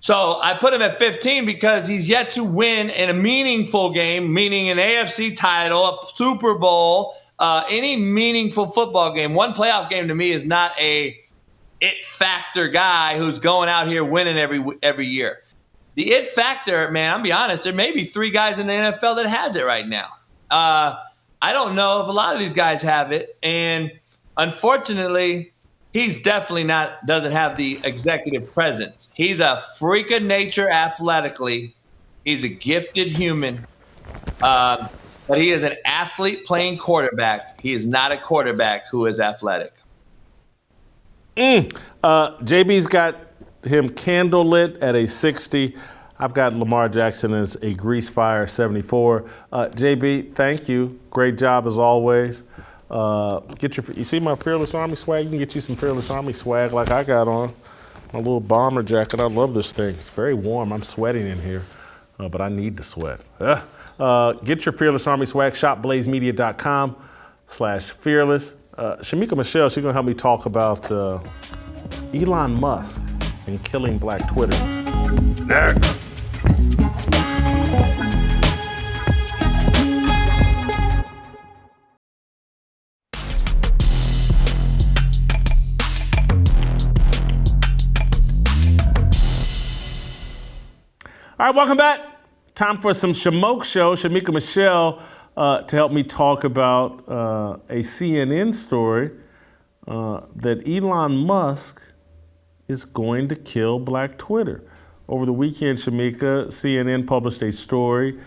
So I put him at 15 because he's yet to win in a meaningful game, meaning an AFC title, a Super Bowl, any meaningful football game. One playoff game to me is not a it factor guy who's going out here winning every year. The it factor, man, I'll be honest, there may be 3 guys in the NFL that has it right now. I don't know if a lot of these guys have it. And unfortunately, he's definitely doesn't have the executive presence. He's a freak of nature athletically. He's a gifted human. But he is an athlete playing quarterback. He is not a quarterback who is athletic. JB's got him candlelit at a 60. I've got Lamar Jackson as a grease fire 74. JB, thank you. Great job as always. You see my Fearless Army swag? You can get you some Fearless Army swag like I got on. My little bomber jacket. I love this thing. It's very warm. I'm sweating in here, but I need to sweat. Get your Fearless Army swag. shopblazemedia.com/fearless. Shemeka Michelle, she's going to help me talk about Elon Musk and killing Black Twitter. Next. All right, welcome back. Time for some Shemoke Show. Shemeka Michelle to help me talk about a CNN story that Elon Musk is going to kill Black Twitter. Over the weekend, Shemeka, CNN published a story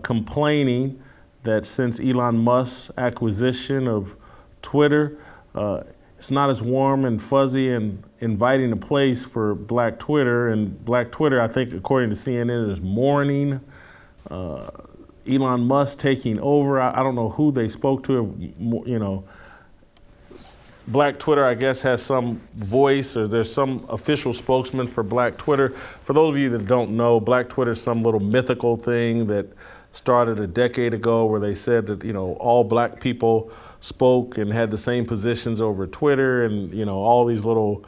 complaining that since Elon Musk's acquisition of Twitter, it's not as warm and fuzzy and inviting a place for Black Twitter. And Black Twitter, I think, according to CNN, is mourning Elon Musk taking over. I don't know who they spoke to. You know, Black Twitter, I guess, has some voice, or there's some official spokesman for Black Twitter. For those of you that don't know, Black Twitter is some little mythical thing that started a decade ago where they said that, you know, all black people spoke and had the same positions over Twitter, and, you know, all these little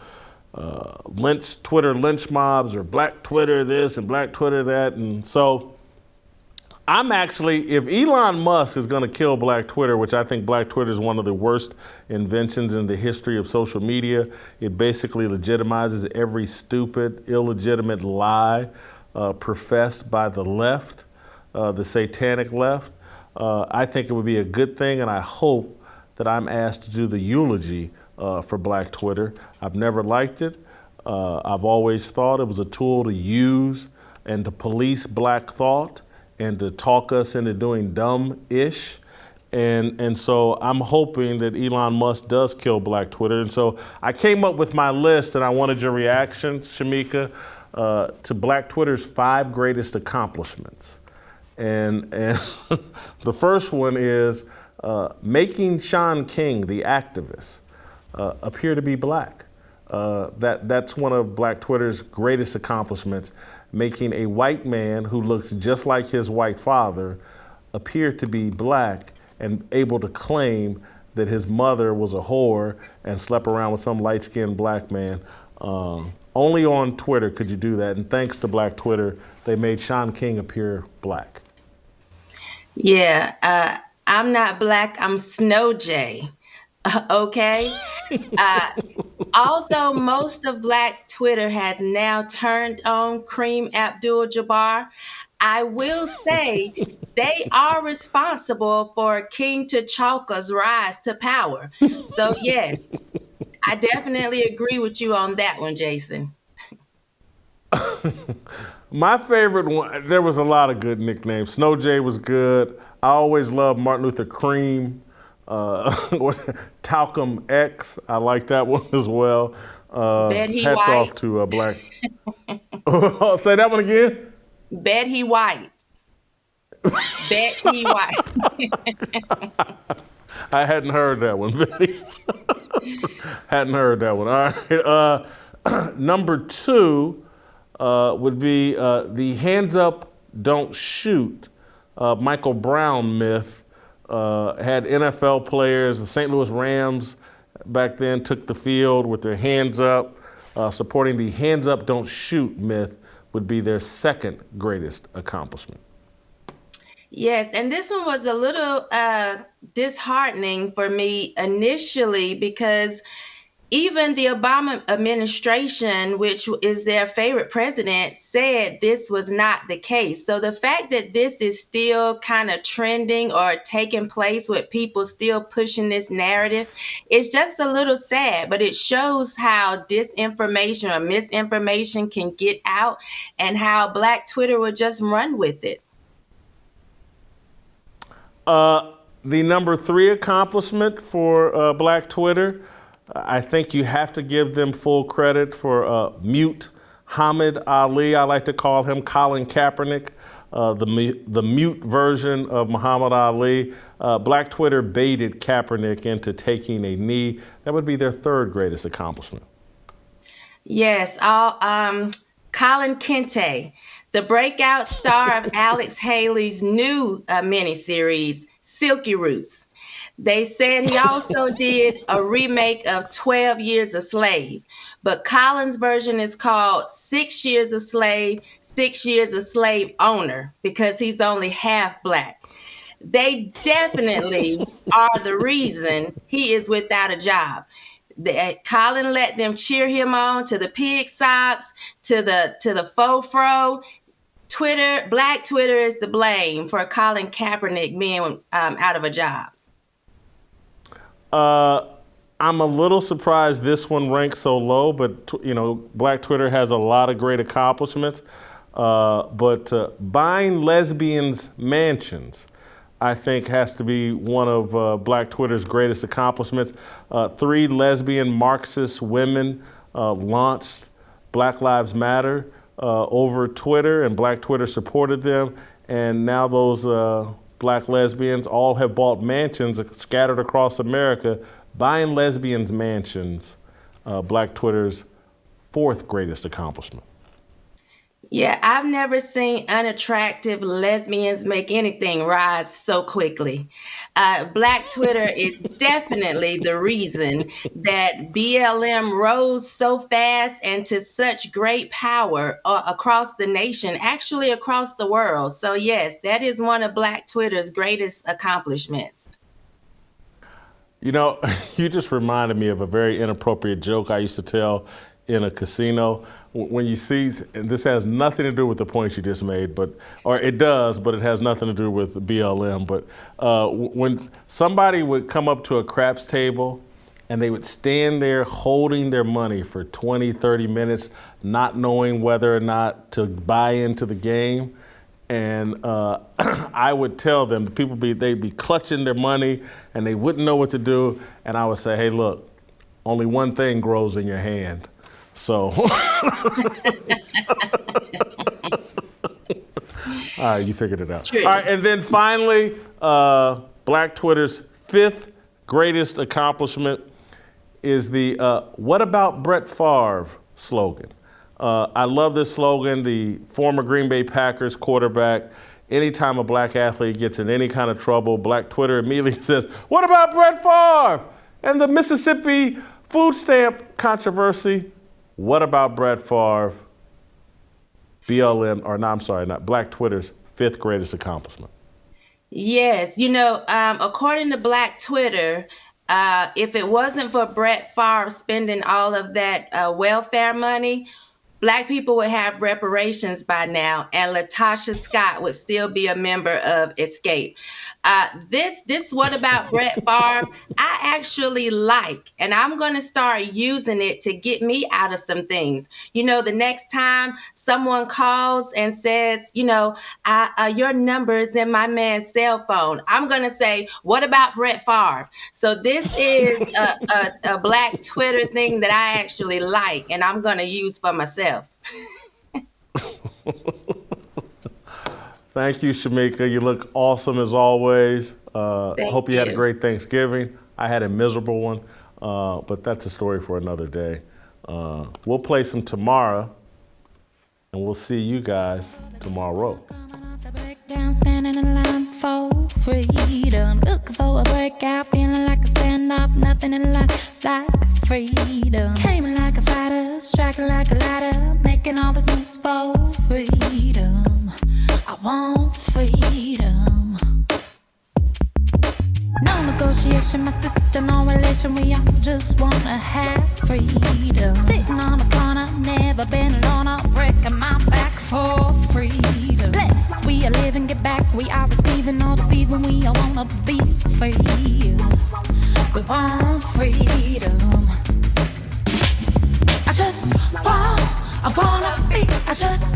Twitter lynch mobs, or Black Twitter this and Black Twitter that. And so I'm actually, if Elon Musk is going to kill Black Twitter, which I think Black Twitter is one of the worst inventions in the history of social media, it basically legitimizes every stupid, illegitimate lie professed by the left, the satanic left. I think it would be a good thing, and I hope that I'm asked to do the eulogy for Black Twitter. I've never liked it. I've always thought it was a tool to use and to police black thought and to talk us into doing dumb-ish. And so I'm hoping that Elon Musk does kill Black Twitter. And so I came up with my list, and I wanted your reaction, Shemeka, to Black Twitter's 5 greatest accomplishments. And the first one is making Sean King, the activist, appear to be black. That's one of Black Twitter's greatest accomplishments, making a white man who looks just like his white father appear to be black and able to claim that his mother was a whore and slept around with some light-skinned black man. Only on Twitter could you do that, and thanks to Black Twitter, they made Sean King appear black. Yeah, I'm not black, I'm Snow Jay. Okay? Although most of Black Twitter has now turned on Kareem Abdul-Jabbar, I will say they are responsible for King T'Chaka's rise to power. So yes, I definitely agree with you on that one, Jason. My favorite one, there was a lot of good nicknames. Snow Jay was good. I always loved Martin Luther Cream. Talcum X, I like that one as well. Hats White. Off to Black. Say that one again. Betty White. Betty White. I hadn't heard that one, Betty. Hadn't heard that one. All right. Number 2 would be the hands up, don't shoot Michael Brown myth. Had NFL players, the St. Louis Rams back then took the field with their hands up, supporting the hands up, don't shoot myth would be their second greatest accomplishment. Yes, and this one was a little disheartening for me initially because even the Obama administration, which is their favorite president, said this was not the case. So the fact that this is still kind of trending or taking place with people still pushing this narrative is just a little sad, but it shows how disinformation or misinformation can get out and how Black Twitter will just run with it. The number 3 accomplishment for Black Twitter, I think you have to give them full credit for mute Muhammad Ali. I like to call him Colin Kaepernick, the mute version of Muhammad Ali. Black Twitter baited Kaepernick into taking a knee. That would be their 3rd greatest accomplishment. Yes, Colin Kente, the breakout star of Alex Haley's new miniseries, Silky Roots. They said he also did a remake of 12 Years a Slave, but Colin's version is called 6 Years a Slave, 6 Years a Slave Owner, because he's only half Black. They definitely are the reason he is without a job. Colin let them cheer him on to the pig socks, to the faux fro. Black Twitter is to blame for Colin Kaepernick being out of a job. I'm a little surprised this one ranks so low, but Black Twitter has a lot of great accomplishments. But buying lesbians mansions, I think, has to be one of Black Twitter's greatest accomplishments. 3 lesbian Marxist women launched Black Lives Matter over Twitter, and Black Twitter supported them. And now those Black lesbians all have bought mansions scattered across America. Buying lesbians mansions, Black Twitter's 4th greatest accomplishment. Yeah, I've never seen unattractive lesbians make anything rise so quickly. Black Twitter is definitely the reason that BLM rose so fast and to such great power across the nation, actually across the world. So yes, that is one of Black Twitter's greatest accomplishments. You just reminded me of a very inappropriate joke I used to tell in a casino. When you see, and this has nothing to do with the points you just made, or it does, but it has nothing to do with BLM. But when somebody would come up to a craps table and they would stand there holding their money for 20, 30 minutes, not knowing whether or not to buy into the game. And I would tell them, they'd be clutching their money and they wouldn't know what to do. And I would say, hey, look, only one thing grows in your hand. So, all right, you figured it out. True. All right, and then finally, Black Twitter's 5th greatest accomplishment is the "What about Brett Favre" slogan. I love this slogan. The former Green Bay Packers quarterback, anytime a Black athlete gets in any kind of trouble, Black Twitter immediately says, "What about Brett Favre?" And the Mississippi food stamp controversy. What about Brett Favre? Black Twitter's 5th greatest accomplishment. Yes, according to Black Twitter, if it wasn't for Brett Favre spending all of that welfare money, Black people would have reparations by now, and Latasha Scott would still be a member of Escape. This What About Brett Favre, I actually like, and I'm going to start using it to get me out of some things. The next time someone calls and says, your number is in my man's cell phone, I'm going to say, what about Brett Favre? So this is a Black Twitter thing that I actually like, and I'm going to use for myself. Thank you, Shemeka. You look awesome as always. Hope you had a great Thanksgiving. I had a miserable one, but that's a story for another day. We'll play some tomorrow, and we'll see you guys tomorrow. Down, standing in line for freedom. Looking for a breakout, feeling like a standoff. Nothing in life like freedom. Came in like a fighter, striking like a ladder, making all these moves for freedom. I want freedom. No negotiation, my sister, no relation. We all just wanna have freedom. Sitting on the corner, never been alone. I'm breaking my back for freedom. Blessed, we are living, get back. We are receiving, all deceiving. We all wanna be free. We want freedom. I just want, I wanna be, I just